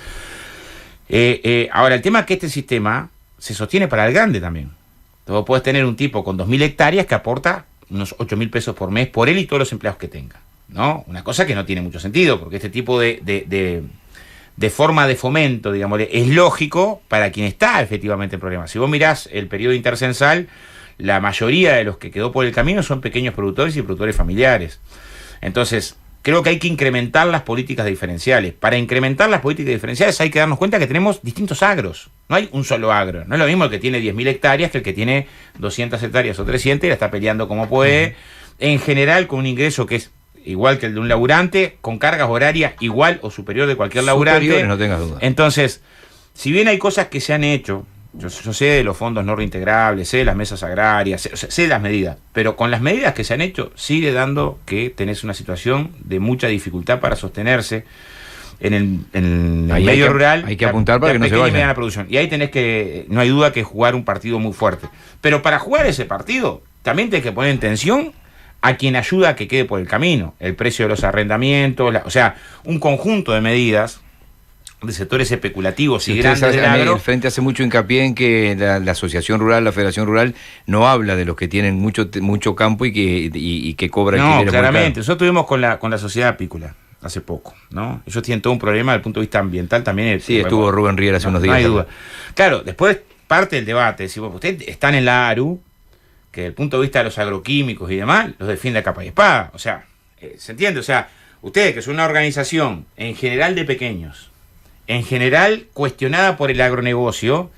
[SPEAKER 2] Ahora, el tema es que este sistema se sostiene para el grande también. Entonces, puedes tener un tipo con 2.000 hectáreas que aporta unos 8.000 pesos por mes por él y todos los empleados que tenga, ¿no? Una cosa que no tiene mucho sentido, porque este tipo de forma de fomento, digamos, es lógico para quien está efectivamente en problemas. Si vos mirás el periodo intercensal, la mayoría de los que quedó por el camino son pequeños productores y productores familiares. Entonces, creo que hay que incrementar las políticas diferenciales. Para incrementar las políticas diferenciales hay que darnos cuenta que tenemos distintos agros. No hay un solo agro. No es lo mismo el que tiene 10.000 hectáreas que el que tiene 200 hectáreas o 300 y la está peleando como puede. En general, con un ingreso que es igual que el de un laburante, con cargas horarias igual o superior de cualquier laburante.
[SPEAKER 1] Superiores, no tengas duda.
[SPEAKER 2] Entonces, si bien hay cosas que se han hecho, yo sé de los fondos no reintegrables, sé de las mesas agrarias, sé de las medidas, pero con las medidas que se han hecho, sigue dando que tenés una situación de mucha dificultad para sostenerse en el medio rural.
[SPEAKER 1] Hay que apuntar para que no se vaya.
[SPEAKER 2] La producción. Y ahí tenés que, no hay duda, que jugar un partido muy fuerte. Pero para jugar ese partido, también tenés que poner en tensión a quien ayuda a que quede por el camino. El precio de los arrendamientos, o sea, un conjunto de medidas de sectores especulativos y grandes del agro.
[SPEAKER 1] El Frente hace mucho hincapié en que la Asociación Rural, la Federación Rural, no habla de los que tienen mucho campo y que cobran alquileres.
[SPEAKER 2] No, claramente. Nosotros tuvimos con la sociedad apícola hace poco, ¿no? Ellos tienen todo un problema desde el punto de vista ambiental también.
[SPEAKER 1] Sí, estuvo Rubén Riera hace unos días.
[SPEAKER 2] No hay duda. Claro, después parte del debate. Si ustedes están en la ARU, que desde el punto de vista de los agroquímicos y demás, los defiende a capa y espada. O sea, ¿se entiende? O sea, ustedes, que son una organización en general de pequeños, en general cuestionada por el agronegocio,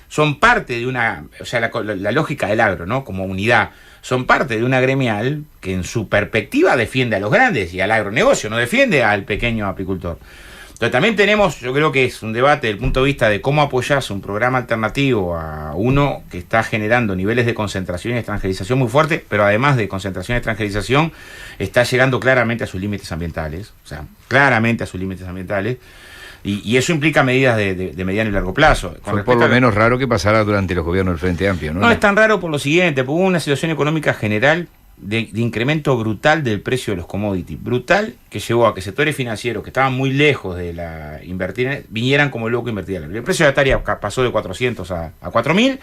[SPEAKER 2] son parte de una, o sea, la lógica del agro, ¿no? Como unidad, son parte de una gremial que en su perspectiva defiende a los grandes y al agronegocio, no defiende al pequeño apicultor. Entonces también tenemos, yo creo que es un debate desde el punto de vista de cómo apoyarse un programa alternativo a uno que está generando niveles de concentración y extranjerización muy fuertes, pero además de concentración y extranjerización, está llegando claramente a sus límites ambientales, o sea, claramente a sus límites ambientales, y eso implica medidas de mediano y largo plazo.
[SPEAKER 1] Fue por lo menos raro que pasara durante los gobiernos del Frente Amplio, ¿no?
[SPEAKER 2] No es tan raro por lo siguiente, porque hubo una situación económica general de incremento brutal del precio de los commodities, brutal, que llevó a que sectores financieros que estaban muy lejos de la invertir, vinieran como loco a invertir. El precio de la hectárea pasó de 400 a 4.000,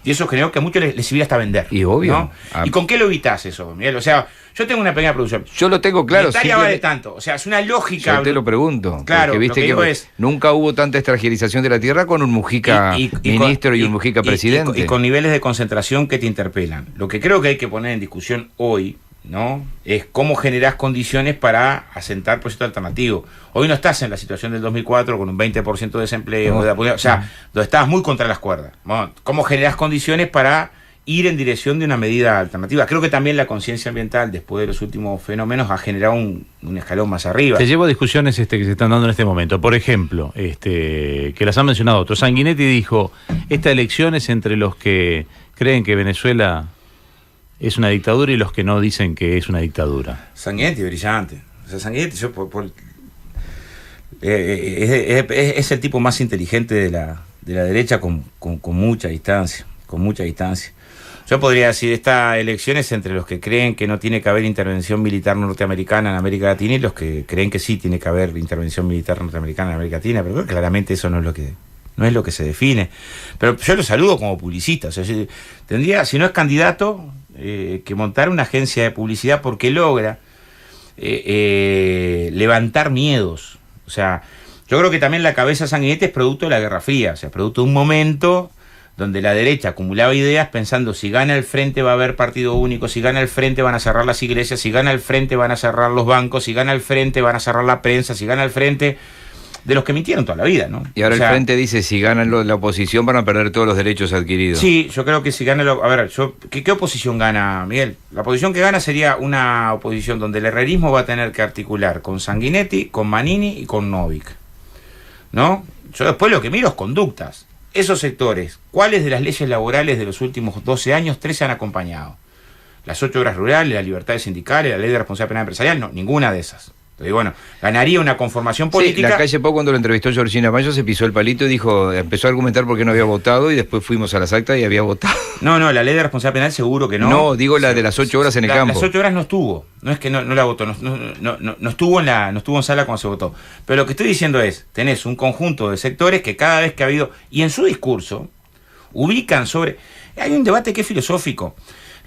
[SPEAKER 2] y eso generó que a muchos les sirviera hasta vender.
[SPEAKER 1] Y obvio.
[SPEAKER 2] ¿No? ¿Y con qué lo evitas eso, Miguel? O sea, yo tengo una pequeña producción.
[SPEAKER 1] Yo lo tengo claro.
[SPEAKER 2] La hectárea vale tanto. O sea, es una lógica.
[SPEAKER 1] Yo te lo pregunto.
[SPEAKER 2] Claro,
[SPEAKER 1] porque viste que nunca hubo tanta extranjerización de la tierra con un Mujica ministro y un Mujica presidente.
[SPEAKER 2] Y con niveles de concentración que te interpelan. Lo que creo que hay que poner en discusión hoy, ¿no?, es cómo generás condiciones para asentar proyectos alternativos. Hoy no estás en la situación del 2004 con un 20% de desempleo, o sea, donde estabas muy contra las cuerdas. Bueno, ¿cómo generás condiciones para ir en dirección de una medida alternativa? Creo que también la conciencia ambiental, después de los últimos fenómenos, ha generado un escalón más arriba.
[SPEAKER 3] Te llevo a discusiones que se están dando en este momento. Por ejemplo, que las han mencionado otros. Sanguinetti dijo, esta elección es entre los que creen que Venezuela es una dictadura y los que no dicen que es una dictadura.
[SPEAKER 2] Sanguinetti, brillante. O sea, Sanguinetti, yo es el tipo más inteligente de la derecha con mucha distancia. con mucha distancia. Yo podría decir, esta elección es entre los que creen que no tiene que haber intervención militar norteamericana en América Latina y los que creen que sí tiene que haber intervención militar norteamericana en América Latina, pero claramente eso no es lo que se define. Pero yo lo saludo como publicista. O sea, tendría, si no es candidato, que montar una agencia de publicidad porque logra levantar miedos. O sea, yo creo que también la cabeza sanguinete es producto de la Guerra Fría, o sea, producto de un momento donde la derecha acumulaba ideas pensando si gana el frente va a haber partido único, si gana el frente van a cerrar las iglesias, si gana el frente van a cerrar los bancos, si gana el frente van a cerrar la prensa, si gana el frente, de los que mintieron toda la vida, ¿no?
[SPEAKER 1] Y ahora el frente dice si ganan la oposición van a perder todos los derechos adquiridos.
[SPEAKER 2] Sí, yo creo que si gana... A ver, ¿qué oposición gana, Miguel? La oposición que gana sería una oposición donde el herrerismo va a tener que articular con Sanguinetti, con Manini y con Novik, ¿no? Yo después lo que miro es conductas. Esos sectores, ¿cuáles de las leyes laborales de los últimos 12 años, 13 han acompañado? Las 8 horas rurales, las libertades sindicales, la ley de responsabilidad penal empresarial, no, ninguna de esas. Entonces, bueno, ganaría una conformación política.
[SPEAKER 1] Sí, la calle Pau, cuando lo entrevistó Georgina Mayo, se pisó el palito y dijo, empezó a argumentar por qué no había votado y después fuimos a las actas y había votado.
[SPEAKER 2] No, la ley de responsabilidad penal seguro que no.
[SPEAKER 1] No, digo la de las 8 horas en el campo.
[SPEAKER 2] Las 8 horas no estuvo, no es que no la votó, no estuvo en sala cuando se votó. Pero lo que estoy diciendo es, tenés un conjunto de sectores que cada vez que ha habido, y en su discurso, ubican sobre... Hay un debate que es filosófico.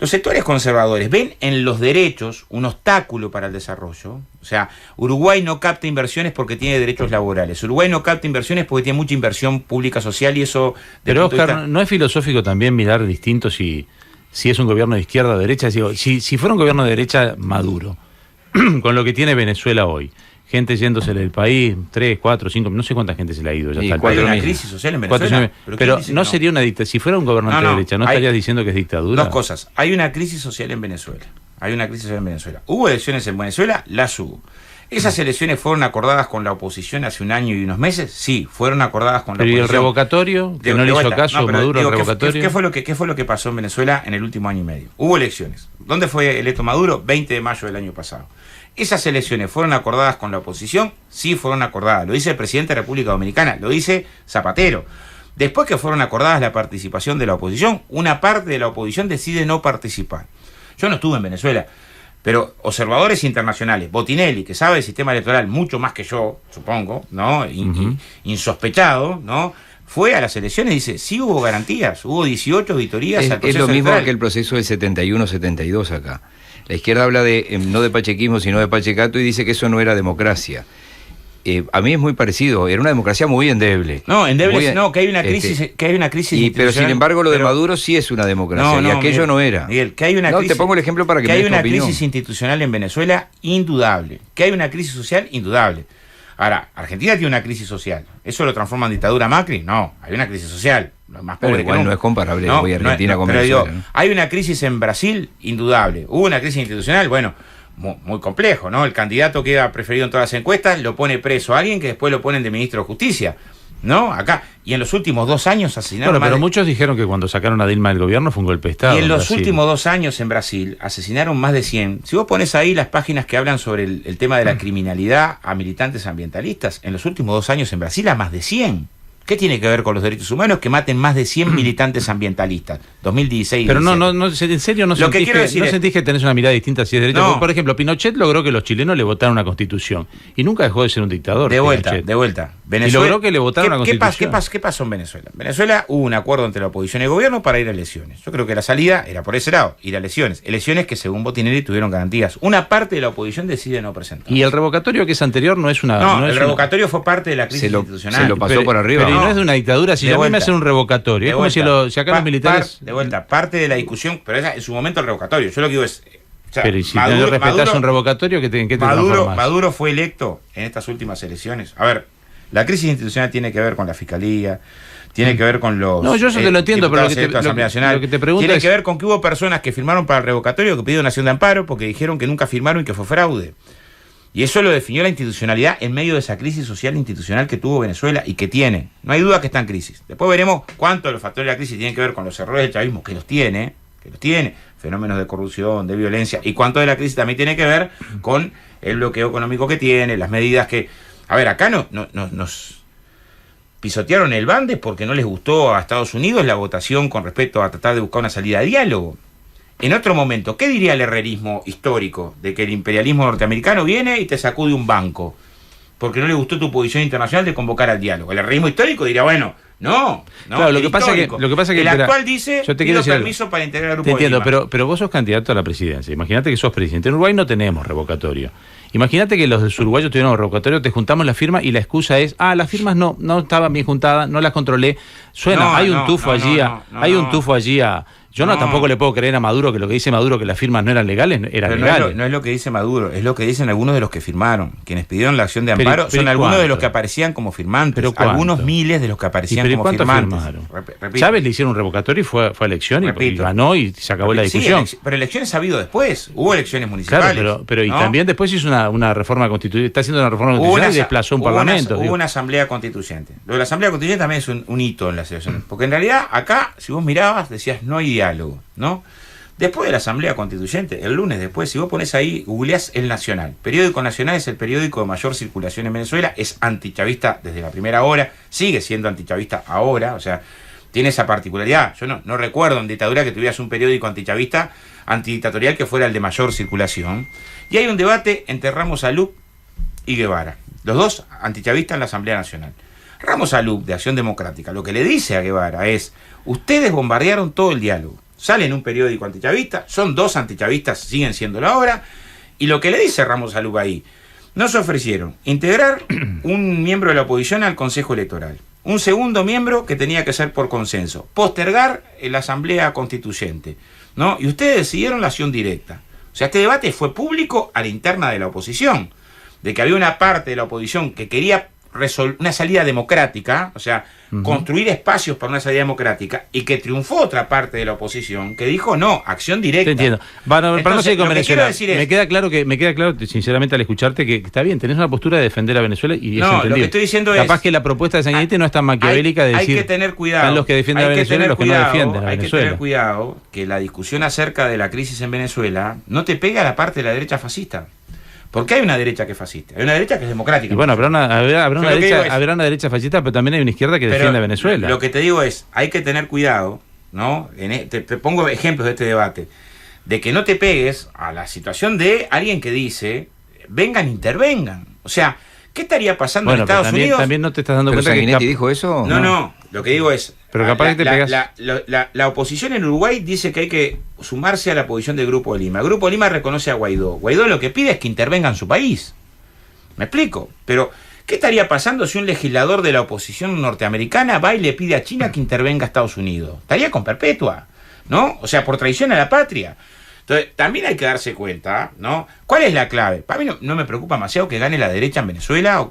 [SPEAKER 2] Los sectores conservadores ven en los derechos un obstáculo para el desarrollo. O sea, Uruguay no capta inversiones porque tiene derechos laborales. Uruguay no capta inversiones porque tiene mucha inversión pública social y eso...
[SPEAKER 3] Pero Oscar, ¿no es filosófico también mirar distinto si es un gobierno de izquierda o de derecha? Digo, si fuera un gobierno de derecha Maduro, con lo que tiene Venezuela hoy, gente yéndose del país, 3, 4, 5, no sé cuánta gente se le ha ido. Ya está
[SPEAKER 2] hay una crisis social en Venezuela.
[SPEAKER 3] Pero no sería una dictadura. Si fuera un gobernante de derecha, ¿no estarías diciendo que es dictadura?
[SPEAKER 2] Dos cosas. Hay una crisis social en Venezuela. ¿Hubo elecciones en Venezuela? Las hubo. ¿Esas elecciones fueron acordadas con la oposición hace un año y unos meses? Sí, fueron acordadas con la oposición.
[SPEAKER 3] ¿Y el revocatorio? ¿Que no le hizo caso Maduro al revocatorio?
[SPEAKER 2] ¿Qué fue lo que pasó en Venezuela en el último año y medio? Hubo elecciones. ¿Dónde fue electo Maduro? 20 de mayo del año pasado. ¿Esas elecciones fueron acordadas con la oposición? Sí, fueron acordadas. Lo dice el presidente de la República Dominicana, lo dice Zapatero. Después que fueron acordadas la participación de la oposición, una parte de la oposición decide no participar. Yo no estuve en Venezuela, pero observadores internacionales, Botinelli, que sabe del sistema electoral mucho más que yo, supongo, ¿no? Insospechado, ¿no? Fue a las elecciones y dice, sí hubo garantías, hubo 18 auditorías al proceso
[SPEAKER 1] electoral. Es lo mismo
[SPEAKER 2] electoral.
[SPEAKER 1] que el proceso del 71-72 acá. La izquierda habla no de pachequismo, sino de pachecato y dice que eso no era democracia. A mí es muy parecido, era una democracia muy endeble.
[SPEAKER 2] No, endeble no, que hay una crisis,
[SPEAKER 1] pero sin embargo lo de Maduro sí es una democracia, y aquello
[SPEAKER 2] Miguel,
[SPEAKER 1] no era.
[SPEAKER 2] Miguel, que hay una crisis,
[SPEAKER 1] te pongo el ejemplo para que me des tu opinión.
[SPEAKER 2] Hay una crisis institucional en Venezuela indudable, que hay una crisis social indudable. Ahora, Argentina tiene una crisis social. ¿Eso lo transforma en dictadura Macri? No, hay una crisis social. Más pobre
[SPEAKER 1] pero igual
[SPEAKER 2] que
[SPEAKER 1] no es comparable hoy Argentina con
[SPEAKER 2] Venezuela.
[SPEAKER 1] Digo,
[SPEAKER 2] hay una crisis en Brasil indudable. Hubo una crisis institucional, bueno, muy complejo, ¿no? El candidato queda preferido en todas las encuestas, lo pone preso a alguien que después lo ponen de ministro de Justicia, ¿no? Acá. Y en los últimos 2 años asesinaron...
[SPEAKER 3] Bueno, pero muchos dijeron que cuando sacaron a Dilma del gobierno fue un golpe de Estado.
[SPEAKER 2] Y en los últimos 2 años en Brasil asesinaron más de 100. Si vos pones ahí las páginas que hablan sobre el tema de la criminalidad a militantes ambientalistas, en los últimos 2 años en Brasil a más de 100. ¿Qué tiene que ver con los derechos humanos que maten más de 100 militantes ambientalistas? 2016.
[SPEAKER 3] Pero no, en serio no sentís que tenés una mirada distinta si es derecho.
[SPEAKER 2] No.
[SPEAKER 3] Por ejemplo, Pinochet logró que los chilenos le votaran una constitución y nunca dejó de ser un dictador.
[SPEAKER 2] De vuelta.
[SPEAKER 3] Venezuela, y logró que le votaran una constitución.
[SPEAKER 2] ¿Qué pasó en Venezuela? En Venezuela hubo un acuerdo entre la oposición y el gobierno para ir a elecciones. Yo creo que la salida era por ese lado, ir a elecciones. Elecciones que según Botinelli tuvieron garantías. Una parte de la oposición decide no presentar.
[SPEAKER 3] Y el revocatorio que es anterior no es una...
[SPEAKER 2] No, el revocatorio fue parte de la crisis institucional.
[SPEAKER 1] Se lo pasó por arriba.
[SPEAKER 3] Pero no es de una dictadura. Si a mí me hacen un revocatorio, es como si acá los militares...
[SPEAKER 2] De vuelta, parte de la discusión, pero esa en su momento el revocatorio. Yo lo que digo es... O sea,
[SPEAKER 3] pero ¿y si no respetás un revocatorio, ¿qué te transformás?
[SPEAKER 2] Maduro fue electo en estas últimas elecciones. A ver, la crisis institucional tiene que ver con la Fiscalía, tiene que ver con los...
[SPEAKER 3] No, yo eso te lo entiendo, pero lo que te pregunto
[SPEAKER 2] tiene que ver con que hubo personas que firmaron para el revocatorio que pidieron acción de amparo porque dijeron que nunca firmaron y que fue fraude. Y eso lo definió la institucionalidad en medio de esa crisis social institucional que tuvo Venezuela y que tiene. No hay duda que está en crisis. Después veremos cuánto de los factores de la crisis tienen que ver con los errores del chavismo, que los tiene, fenómenos de corrupción, de violencia, y cuánto de la crisis también tiene que ver con el bloqueo económico que tiene, las medidas que... A ver, acá pisotearon el bande porque no les gustó a Estados Unidos la votación con respecto a tratar de buscar una salida a diálogo. En otro momento, ¿qué diría el herrerismo histórico de que el imperialismo norteamericano viene y te sacude un banco porque no le gustó tu posición internacional de convocar al diálogo? El herrerismo histórico diría, bueno, no,
[SPEAKER 3] claro, lo que pasa que
[SPEAKER 2] el actual dice,
[SPEAKER 3] yo te
[SPEAKER 2] pido
[SPEAKER 3] quiero
[SPEAKER 2] permiso para integrar el grupo
[SPEAKER 3] te entiendo,
[SPEAKER 2] de Lima.
[SPEAKER 3] pero vos sos candidato a la presidencia. Imagínate que sos presidente. En Uruguay no tenemos revocatorio. Imagínate que los uruguayos tuvieron revocatorio, te juntamos la firma y la excusa es, las firmas no estaban bien juntadas, no las controlé. Suena, hay un tufo allí a... Yo tampoco le puedo creer a Maduro que lo que dice Maduro, que las firmas no eran legales, eran legales.
[SPEAKER 2] No es lo que dice Maduro, es lo que dicen algunos de los que firmaron. Quienes pidieron la acción de amparo son algunos de los que aparecían como firmantes. Algunos miles de los que aparecían como firmantes.
[SPEAKER 3] Chávez le hicieron un revocatorio y fue a elección y ganó y se acabó la discusión.
[SPEAKER 2] Pero elecciones ha habido después, hubo elecciones municipales.
[SPEAKER 3] Claro, pero y también después hizo una reforma constitucional, está haciendo una reforma constitucional y desplazó un parlamento.
[SPEAKER 2] Hubo una asamblea constituyente. Lo de la asamblea constituyente también es un hito en las elecciones. Porque en realidad acá, si vos mirabas, decías no hay diálogo, ¿no? Después de la Asamblea Constituyente, el lunes después, si vos pones ahí, googleás El Nacional. Periódico Nacional es el periódico de mayor circulación en Venezuela, es antichavista desde la primera hora, sigue siendo antichavista ahora, o sea, tiene esa particularidad. Yo no recuerdo en dictadura que tuvieras un periódico antichavista, antidictatorial, que fuera el de mayor circulación. Y hay un debate entre Ramos Alup y Guevara, los dos antichavistas en la Asamblea Nacional. Ramos Alup, de Acción Democrática, lo que le dice a Guevara es, ustedes bombardearon todo el diálogo. Sale en un periódico antichavista, son dos antichavistas, siguen siéndolo ahora, y lo que le dice Ramos Alup ahí, nos ofrecieron integrar un miembro de la oposición al Consejo Electoral, un segundo miembro que tenía que ser por consenso, postergar la Asamblea Constituyente, ¿no? Y ustedes decidieron la acción directa. O sea, este debate fue público a la interna de la oposición, de que había una parte de la oposición que quería una salida democrática, o sea, construir espacios para una salida democrática, y que triunfó otra parte de la oposición que dijo no, acción directa.
[SPEAKER 3] Te entiendo. Para no seguir con Venezuela, me queda claro, sinceramente, al escucharte, que está bien, tenés una postura de defender a Venezuela y es entendible.
[SPEAKER 2] Lo que estoy diciendo
[SPEAKER 3] capaz que la propuesta de Sanguinetti no es tan maquiavélica de decir,
[SPEAKER 2] hay que tener cuidado,
[SPEAKER 3] están los que defienden a Venezuela y los que no defienden a Venezuela.
[SPEAKER 2] Hay que tener cuidado que la discusión acerca de la crisis en Venezuela no te pega a la parte de la derecha fascista. Porque hay una derecha que es fascista, hay una derecha que es democrática.
[SPEAKER 3] Y bueno, habrá una derecha fascista, pero también hay una izquierda que defiende a Venezuela.
[SPEAKER 2] Lo que te digo es, hay que tener cuidado, ¿no? Te pongo ejemplos de este debate, de que no te pegues a la situación de alguien que dice, vengan, intervengan. O sea, ¿qué estaría pasando en Estados Unidos?
[SPEAKER 3] También no te estás dando
[SPEAKER 1] cuenta
[SPEAKER 3] que
[SPEAKER 1] Sanguinetti dijo eso.
[SPEAKER 2] No, lo que digo es,
[SPEAKER 3] pero capaz que te pegas.
[SPEAKER 2] La oposición en Uruguay dice que hay que sumarse a la posición del Grupo de Lima. El Grupo de Lima reconoce a Guaidó. Guaidó lo que pide es que intervenga en su país. ¿Me explico? Pero, ¿qué estaría pasando si un legislador de la oposición norteamericana va y le pide a China que intervenga a Estados Unidos? Estaría con perpetua, ¿no? O sea, por traición a la patria. Entonces, también hay que darse cuenta, ¿no? ¿Cuál es la clave? Para mí no me preocupa demasiado que gane la derecha en Venezuela.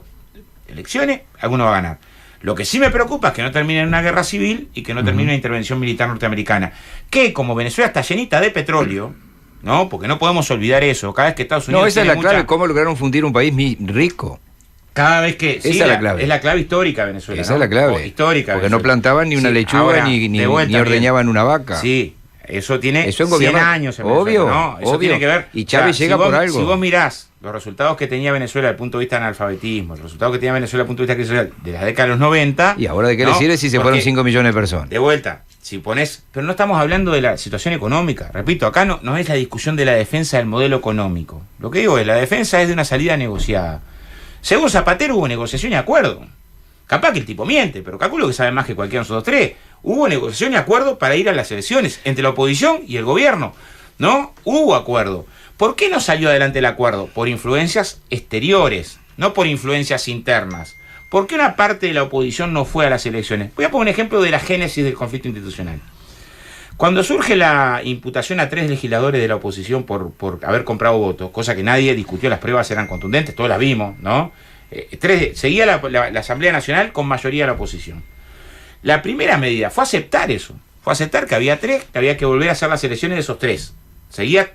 [SPEAKER 2] Elecciones, alguno va a ganar. Lo que sí me preocupa es que no termine en una guerra civil y que no termine una intervención militar norteamericana. Que como Venezuela está llenita de petróleo, ¿no? Porque no podemos olvidar eso. Cada vez que Estados Unidos...
[SPEAKER 1] No, esa es la clave, cómo lograron fundir un país rico.
[SPEAKER 2] Cada vez que...
[SPEAKER 1] Esa es la clave.
[SPEAKER 2] Es la clave histórica de Venezuela.
[SPEAKER 1] Esa es la clave.
[SPEAKER 2] Histórica.
[SPEAKER 1] Porque no plantaban ni una lechuga,
[SPEAKER 2] ahora,
[SPEAKER 1] ni ordeñaban una vaca.
[SPEAKER 2] Sí, eso tiene
[SPEAKER 1] eso en
[SPEAKER 2] 100
[SPEAKER 1] gobierno,
[SPEAKER 2] años en Venezuela,
[SPEAKER 1] obvio,
[SPEAKER 2] ¿no? Eso
[SPEAKER 1] obvio.
[SPEAKER 2] Tiene que ver.
[SPEAKER 1] Y Chávez llega por algo.
[SPEAKER 2] Si vos mirás los resultados que tenía Venezuela desde el punto de vista de analfabetismo, los resultados que tenía Venezuela desde el punto de vista social de la década de los 90...
[SPEAKER 1] ¿Y ahora de qué le sirve si se fueron 5 millones de personas?
[SPEAKER 2] De vuelta, si pones... Pero no estamos hablando de la situación económica. Repito, acá no es la discusión de la defensa del modelo económico. Lo que digo es, la defensa es de una salida negociada. Según Zapatero hubo negociación y acuerdo. Capaz que el tipo miente, pero calculo que sabe más que cualquiera de nosotros tres. Hubo negociación y acuerdo para ir a las elecciones entre la oposición y el gobierno, ¿no? Hubo acuerdo. ¿Por qué no salió adelante el acuerdo? Por influencias exteriores, no por influencias internas. ¿Por qué una parte de la oposición no fue a las elecciones? Voy a poner un ejemplo de la génesis del conflicto institucional. Cuando surge la imputación a 3 legisladores de la oposición por haber comprado votos, cosa que nadie discutió, las pruebas eran contundentes, todos las vimos, ¿no? Seguía la Asamblea Nacional con mayoría de la oposición. La primera medida fue aceptar eso, fue aceptar que había 3, que había que volver a hacer las elecciones de esos 3. Seguía,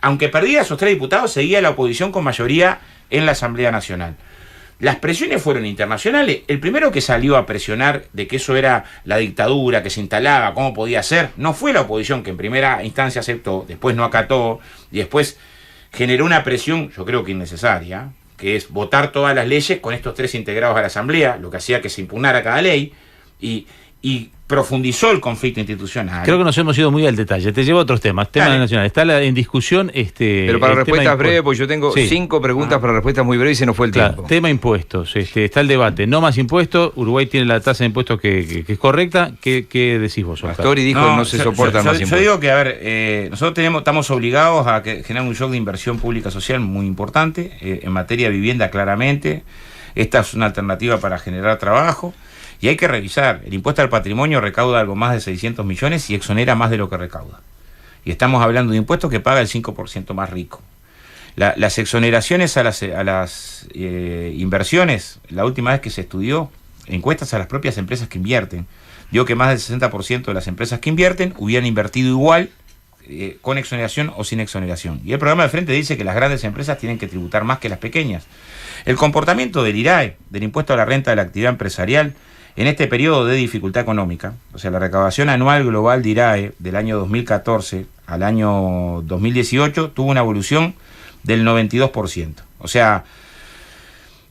[SPEAKER 2] aunque perdía esos 3 diputados, seguía la oposición con mayoría en la Asamblea Nacional. Las presiones fueron internacionales. El primero que salió a presionar de que eso era la dictadura que se instalaba, cómo podía ser, no fue la oposición, que en primera instancia aceptó, después no acató, y después generó una presión, yo creo que innecesaria, que es votar todas las leyes con estos 3 integrados a la Asamblea, lo que hacía que se impugnara cada ley, y profundizó el conflicto institucional.
[SPEAKER 3] Creo que nos hemos ido muy al detalle. Te llevo a otros temas. Tema nacional. Está en discusión.
[SPEAKER 1] Pero para respuestas breves, porque yo tengo 5 preguntas para respuestas muy breves y se nos fue el tiempo.
[SPEAKER 3] Tema impuestos. Está el debate. No más impuestos. Uruguay tiene la tasa de impuestos que es correcta. ¿Qué decís vos, Oscar?
[SPEAKER 1] Pastori dijo no se soportan más impuestos.
[SPEAKER 2] Yo digo que, a ver, nosotros estamos obligados a generar un shock de inversión pública social muy importante. En materia de vivienda, claramente. Esta es una alternativa para generar trabajo. Y hay que revisar, el impuesto al patrimonio recauda algo más de 600 millones y exonera más de lo que recauda. Y estamos hablando de impuestos que paga el 5% más rico. Las exoneraciones a las inversiones, la última vez que se estudió, encuestas a las propias empresas que invierten, dio que más del 60% de las empresas que invierten hubieran invertido igual, con exoneración o sin exoneración. Y el programa de Frente dice que las grandes empresas tienen que tributar más que las pequeñas. El comportamiento del IRAE, del impuesto a la renta de la actividad empresarial, en este periodo de dificultad económica, o sea, la recaudación anual global de IRAE del año 2014 al año 2018 tuvo una evolución del 92%. O sea,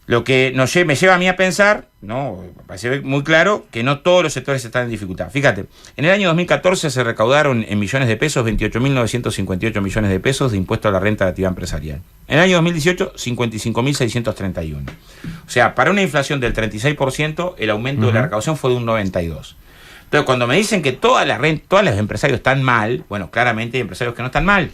[SPEAKER 2] lo que me lleva a mí a pensar, no, parece muy claro, que no todos los sectores están en dificultad. Fíjate, en el año 2014 se recaudaron en millones de pesos 28.958 millones de pesos de impuesto a la renta de actividad empresarial. En el año 2018, 55.631. O sea, para una inflación del 36%, el aumento de la recaudación fue de un 92%. Entonces, cuando me dicen que todos los empresarios están mal, bueno, claramente hay empresarios que no están mal.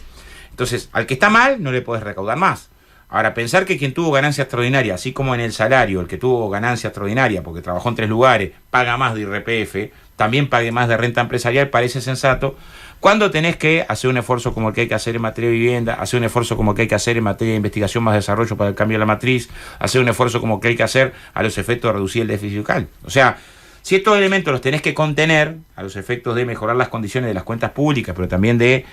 [SPEAKER 2] Entonces, al que está mal, no le podés recaudar más. Ahora, pensar que quien tuvo ganancia extraordinaria, así como en el salario, el que tuvo ganancia extraordinaria porque trabajó en 3 lugares, paga más de IRPF, también pague más de renta empresarial, parece sensato, cuando tenés que hacer un esfuerzo como el que hay que hacer en materia de vivienda, hacer un esfuerzo como el que hay que hacer en materia de investigación más desarrollo para el cambio de la matriz, hacer un esfuerzo como el que hay que hacer a los efectos de reducir el déficit fiscal. O sea, si estos elementos los tenés que contener a los efectos de mejorar las condiciones de las cuentas públicas, pero también de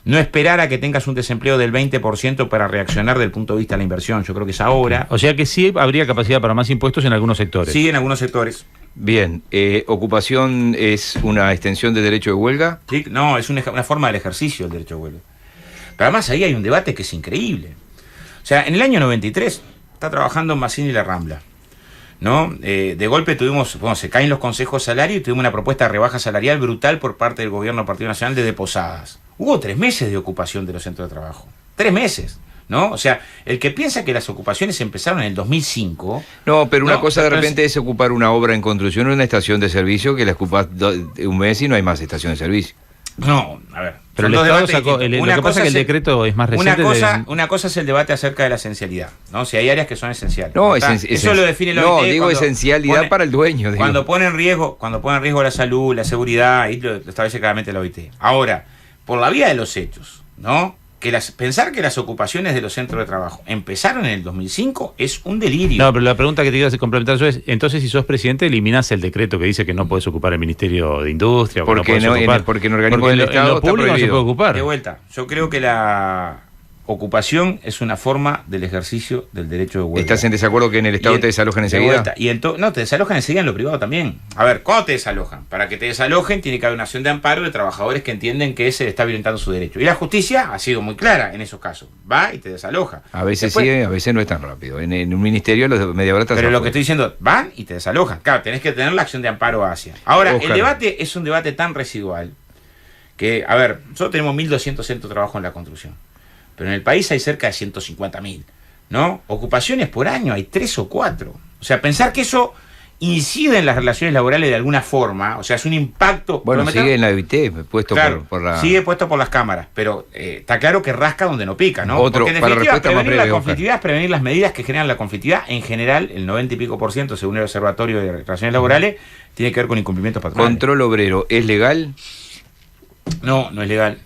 [SPEAKER 2] no esperar a que tengas un desempleo del 20% para reaccionar desde el punto de vista de la inversión. Yo creo que es ahora.
[SPEAKER 3] O sea que sí habría capacidad para más impuestos en algunos sectores.
[SPEAKER 2] Sí, en algunos sectores.
[SPEAKER 1] Bien, ¿ocupación es una extensión del derecho de huelga?
[SPEAKER 2] Sí, no, es una forma del ejercicio del derecho de huelga. Pero además ahí hay un debate que es increíble. O sea, en el año 93 está trabajando en Mazzini y la Rambla, ¿no? De golpe se caen los consejos salarios y tuvimos una propuesta de rebaja salarial brutal por parte del gobierno del Partido Nacional de Posadas. Hubo 3 meses de ocupación de los centros de trabajo. 3 meses. ¿No? O sea, el que piensa que las ocupaciones empezaron en el 2005...
[SPEAKER 1] No, pero una cosa de repente es ocupar una obra en construcción o una estación de servicio que la ocupas un mes y no hay más estación de servicio.
[SPEAKER 2] No, a ver.
[SPEAKER 3] Pero el Estado sacó... lo que pasa es que el decreto es más reciente.
[SPEAKER 2] Una cosa es el debate acerca de la esencialidad, ¿no? Si hay áreas que son esenciales.
[SPEAKER 1] No, eso
[SPEAKER 2] lo define la OIT.
[SPEAKER 1] No, digo esencialidad para el dueño.
[SPEAKER 2] Cuando pone en riesgo la salud, la seguridad, ahí lo establece claramente la OIT. Ahora, por la vía de los hechos, ¿no? Pensar que las ocupaciones de los centros de trabajo empezaron en el 2005 es un delirio.
[SPEAKER 3] No, pero la pregunta que te iba a complementar yo es, entonces si sos presidente eliminás el decreto que dice que no podés ocupar el Ministerio de Industria.
[SPEAKER 1] Porque en organismos del Estado
[SPEAKER 3] en lo público no se puede ocupar.
[SPEAKER 2] De vuelta, yo creo que la ocupación es una forma del ejercicio del derecho de huelga.
[SPEAKER 1] ¿Estás en desacuerdo que en el Estado te desalojan enseguida?
[SPEAKER 2] No, te desalojan enseguida en lo privado también. A ver, ¿cómo te desalojan? Para que te desalojen tiene que haber una acción de amparo de trabajadores que entienden que se le está violentando su derecho. Y la justicia ha sido muy clara en esos casos. Va y te desaloja.
[SPEAKER 1] A veces sí, a veces no es tan rápido. En un ministerio los media hora.
[SPEAKER 2] Pero lo que estoy diciendo, van y te desalojan. Claro, tenés que tener la acción de amparo hacia. Ahora, el debate es un debate tan residual que, a ver, nosotros tenemos 1.200 centros de trabajo en la construcción. Pero en el país hay cerca de 150.000, ¿no? Ocupaciones por año hay 3 o 4. O sea, pensar que eso incide en las relaciones laborales de alguna forma, o sea, es un impacto...
[SPEAKER 1] Bueno, sigue en la OIT, puesto
[SPEAKER 2] claro,
[SPEAKER 1] por la...
[SPEAKER 2] sigue puesto por las cámaras, pero está claro que rasca donde no pica, ¿no?
[SPEAKER 1] Porque
[SPEAKER 2] en definitiva, prevenir la conflictividad es prevenir las medidas que generan la conflictividad. En general, el 90 y pico % según el Observatorio de Relaciones Laborales, tiene que ver con incumplimientos patronales.
[SPEAKER 1] ¿Control obrero es legal?
[SPEAKER 2] No, no es legal.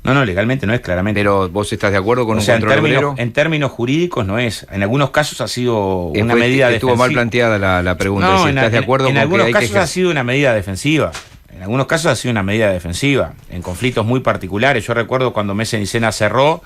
[SPEAKER 2] No, legalmente no es, claramente.
[SPEAKER 1] Pero vos estás de acuerdo con un control obrero.
[SPEAKER 2] En términos jurídicos no es. En algunos casos ha sido una medida defensiva.
[SPEAKER 1] Estuvo mal planteada la pregunta.
[SPEAKER 2] No,
[SPEAKER 1] si estás de acuerdo con
[SPEAKER 2] en algunos casos ha sido una medida defensiva. En algunos casos ha sido una medida defensiva. En conflictos muy particulares. Yo recuerdo cuando Mesen y Sena cerró,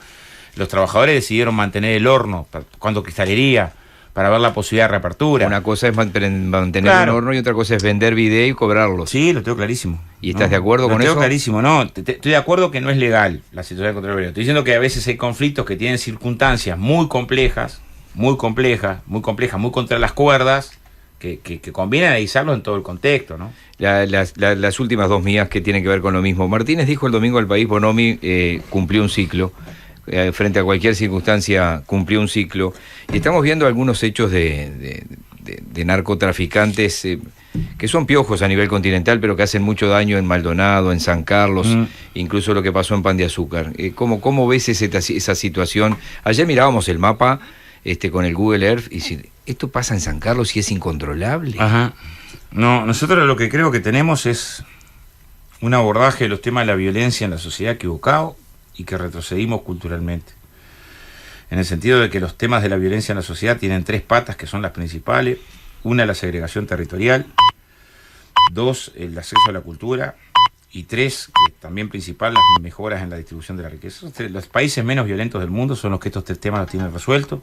[SPEAKER 2] los trabajadores decidieron mantener el horno cuando cristalería, para ver la posibilidad de reapertura.
[SPEAKER 1] Una cosa es mantener un horno y otra cosa es vender bidet y cobrarlos.
[SPEAKER 2] Sí, lo tengo clarísimo.
[SPEAKER 1] ¿Y estás de acuerdo con eso?
[SPEAKER 2] Lo tengo clarísimo, no. Estoy de acuerdo que no es legal la situación de control obrero. Estoy diciendo que a veces hay conflictos que tienen circunstancias muy complejas, muy compleja, muy contra las cuerdas, que conviene analizarlo en todo el contexto, ¿no?
[SPEAKER 1] Las últimas dos mías que tienen que ver con lo mismo. Martínez dijo el domingo al País, Bonomi cumplió un ciclo, frente a cualquier circunstancia cumplió un ciclo, y estamos viendo algunos hechos de narcotraficantes que son piojos a nivel continental, pero que hacen mucho daño en Maldonado, en San Carlos, incluso lo que pasó en Pan de Azúcar. ¿Cómo ves esa situación? Ayer mirábamos el mapa con el Google Earth y si esto pasa en San Carlos y es incontrolable.
[SPEAKER 2] Ajá. No, nosotros lo que creo que tenemos es un abordaje de los temas de la violencia en la sociedad equivocado y que retrocedimos culturalmente. En el sentido de que los temas de la violencia en la sociedad tienen tres patas que son las principales. Una, la segregación territorial. Dos, el acceso a la cultura. Y tres, que también principal, las mejoras en la distribución de la riqueza. Los países menos violentos del mundo son los que estos tres temas los tienen resueltos.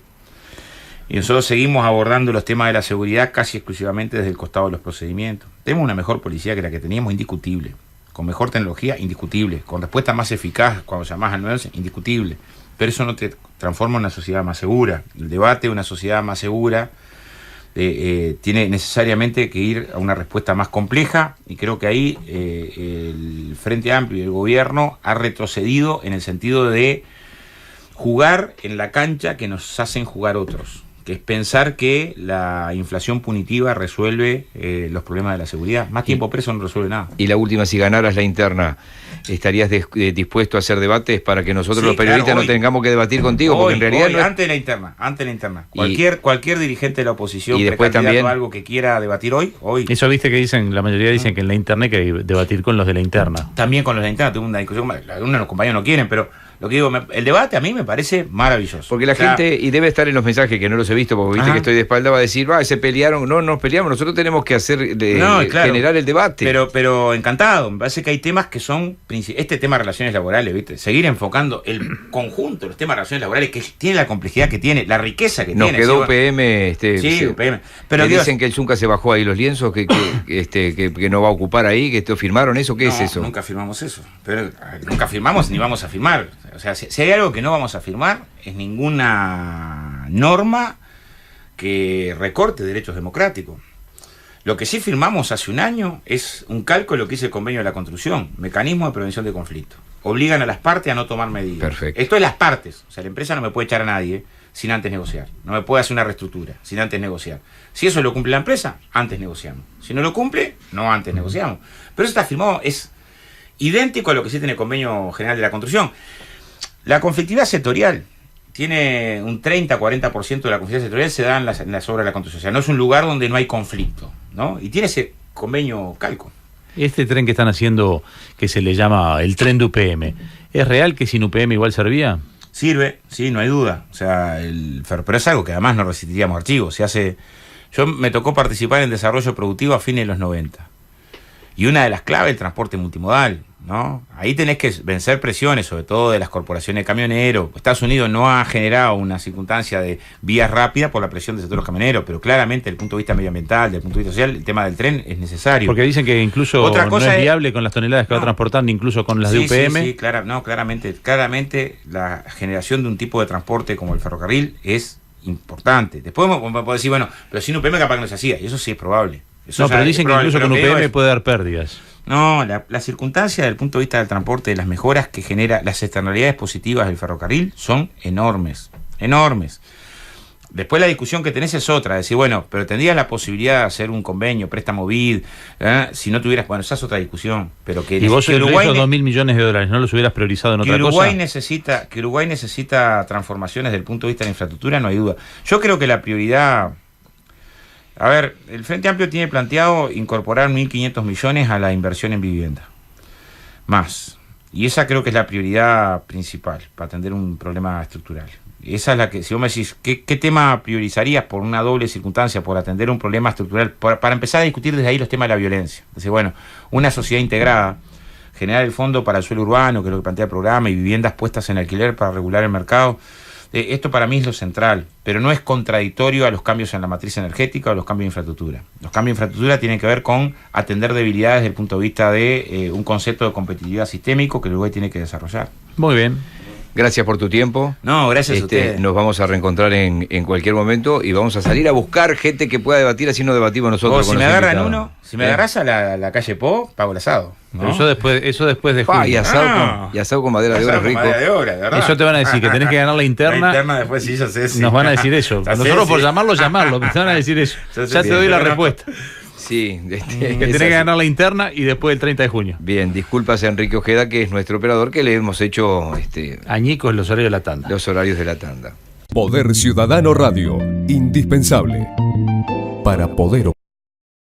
[SPEAKER 2] Y nosotros seguimos abordando los temas de la seguridad casi exclusivamente desde el costado de los procedimientos. Tenemos una mejor policía que la que teníamos, indiscutible. Con mejor tecnología, indiscutible. Con respuesta más eficaz cuando llamás al 911, indiscutible. Pero eso no te transforma en una sociedad más segura. El debate de una sociedad más segura tiene necesariamente que ir a una respuesta más compleja, y creo que ahí el Frente Amplio y el gobierno ha retrocedido en el sentido de jugar en la cancha que nos hacen jugar otros, que es pensar que la inflación punitiva resuelve los problemas de la seguridad. Más tiempo preso no resuelve nada.
[SPEAKER 1] Y la última, si ganaras la interna, ¿estarías dispuesto a hacer debates para que nosotros los periodistas
[SPEAKER 2] claro, hoy,
[SPEAKER 1] no tengamos que debatir contigo? Porque en realidad
[SPEAKER 2] hoy,
[SPEAKER 1] no es...
[SPEAKER 2] antes de la interna. Cualquier dirigente de la oposición,
[SPEAKER 1] y después también
[SPEAKER 2] algo que quiera debatir hoy.
[SPEAKER 3] Eso viste que dicen, la mayoría dicen que en la interna hay que debatir con los de la interna.
[SPEAKER 2] También con los de la interna, tuve una discusión, algunos de los compañeros no quieren, pero lo que digo, el debate a mí me parece maravilloso.
[SPEAKER 1] Porque la gente, y debe estar en los mensajes, que no los he visto, porque viste que estoy de espalda, va a decir, se pelearon. No nos peleamos, nosotros tenemos que generar el debate.
[SPEAKER 2] Pero encantado, me parece que hay temas que son, este tema de relaciones laborales, ¿viste? Seguir enfocando el conjunto de los temas de relaciones laborales, que tiene la complejidad que tiene, la riqueza que tiene.
[SPEAKER 1] Nos quedó UPM,
[SPEAKER 2] UPM. Pero
[SPEAKER 1] dicen que el Zunca se bajó ahí los lienzos, que no va a ocupar ahí, que firmaron eso, ¿qué es eso?
[SPEAKER 2] Nunca firmamos eso, pero nunca firmamos ni vamos a firmar. O sea, si hay algo que no vamos a firmar, es ninguna norma que recorte derechos democráticos. Lo que sí firmamos hace un año es un calco de lo que dice el convenio de la construcción, mecanismo de prevención de conflicto. Obligan a las partes a no tomar medidas.
[SPEAKER 1] Perfecto.
[SPEAKER 2] Esto es las partes. O sea, la empresa no me puede echar a nadie sin antes negociar. No me puede hacer una reestructura sin antes negociar. Si eso lo cumple la empresa, antes negociamos. Si no lo cumple, no antes negociamos. Pero eso está firmado, es idéntico a lo que existe en el convenio general de la construcción. La conflictividad sectorial tiene un 30-40% de la conflictividad sectorial se da en las obras de la construcción. O sea, no es un lugar donde no hay conflicto, ¿no? Y tiene ese convenio calco.
[SPEAKER 3] Este tren que están haciendo, que se le llama el tren de UPM, ¿es real que sin UPM igual servía?
[SPEAKER 2] Sirve, sí, no hay duda. O sea, pero es algo que además no resistiríamos archivos. Yo me tocó participar en desarrollo productivo a fines de los 90. Y una de las claves, el transporte multimodal, ¿no? Ahí tenés que vencer presiones, sobre todo de las corporaciones de camioneros. Estados Unidos no ha generado una circunstancia de vías rápidas por la presión del sector de los camioneros, pero claramente desde el punto de vista medioambiental, desde el punto de vista social, el tema del tren es necesario.
[SPEAKER 3] Porque dicen que incluso
[SPEAKER 2] otra cosa
[SPEAKER 3] no es viable con las toneladas que va transportando, incluso con las de UPM.
[SPEAKER 2] Sí, claramente la generación de un tipo de transporte como el ferrocarril es importante. Después podemos decir, bueno, pero sin UPM capaz que no se hacía, y eso sí es probable.
[SPEAKER 3] Pero dicen que incluso con UPM puede dar pérdidas.
[SPEAKER 2] No, la circunstancia desde el punto de vista del transporte, de las mejoras que genera, las externalidades positivas del ferrocarril son enormes. Después la discusión que tenés es otra, decir, bueno, pero tendrías la posibilidad de hacer un convenio, préstamo BID, si no tuvieras, bueno, esa es otra discusión. Pero que
[SPEAKER 3] y vos que Uruguay esos 2.000 millones de dólares, ¿no los hubieras priorizado en otra cosa?
[SPEAKER 2] Que Uruguay necesita transformaciones desde el punto de vista de la infraestructura, no hay duda. Yo creo que la prioridad... A ver, el Frente Amplio tiene planteado incorporar 1.500 millones a la inversión en vivienda. Más. Y esa creo que es la prioridad principal para atender un problema estructural. Esa es la que, si vos me decís, ¿qué tema priorizarías por una doble circunstancia, por atender un problema estructural? Para empezar a discutir desde ahí los temas de la violencia. Entonces, bueno, una sociedad integrada, generar el fondo para el suelo urbano, que es lo que plantea el programa, y viviendas puestas en alquiler para regular el mercado. Esto para mí es lo central, pero no es contradictorio a los cambios en la matriz energética o los cambios de infraestructura. Los cambios de infraestructura tienen que ver con atender debilidades desde el punto de vista de un concepto de competitividad sistémico que el Uruguay tiene que desarrollar.
[SPEAKER 3] Muy bien.
[SPEAKER 1] gracias por tu tiempo.
[SPEAKER 2] No, gracias a ustedes.
[SPEAKER 1] Nos vamos a reencontrar en cualquier momento y vamos a salir a buscar gente que pueda debatir, así no debatimos nosotros.
[SPEAKER 2] Si
[SPEAKER 1] con
[SPEAKER 2] me
[SPEAKER 1] los
[SPEAKER 2] agarran
[SPEAKER 1] invitados.
[SPEAKER 2] si me agarras a la calle Po, pago el asado. ¿no?
[SPEAKER 3] Pero eso después de julio.
[SPEAKER 1] Y asado con madera de obra rico.
[SPEAKER 2] Madera de obra, de verdad.
[SPEAKER 3] Eso te van a decir, que tenés que ganar la interna.
[SPEAKER 2] La interna después sí, ya sé. Sí.
[SPEAKER 3] Nos van a decir eso.
[SPEAKER 2] Ya sé,
[SPEAKER 3] Nosotros por
[SPEAKER 2] sí.
[SPEAKER 3] llamarlo, te van a decir eso. Ya te doy la respuesta.
[SPEAKER 1] Sí,
[SPEAKER 3] Que tenés que ganar la interna y después el 30 de junio.
[SPEAKER 1] Bien, disculpas a Enrique Ojeda, que es nuestro operador, que le hemos hecho
[SPEAKER 3] Añicos los horarios de la tanda.
[SPEAKER 1] los horarios de la tanda.
[SPEAKER 4] Poder Ciudadano Radio, indispensable para poder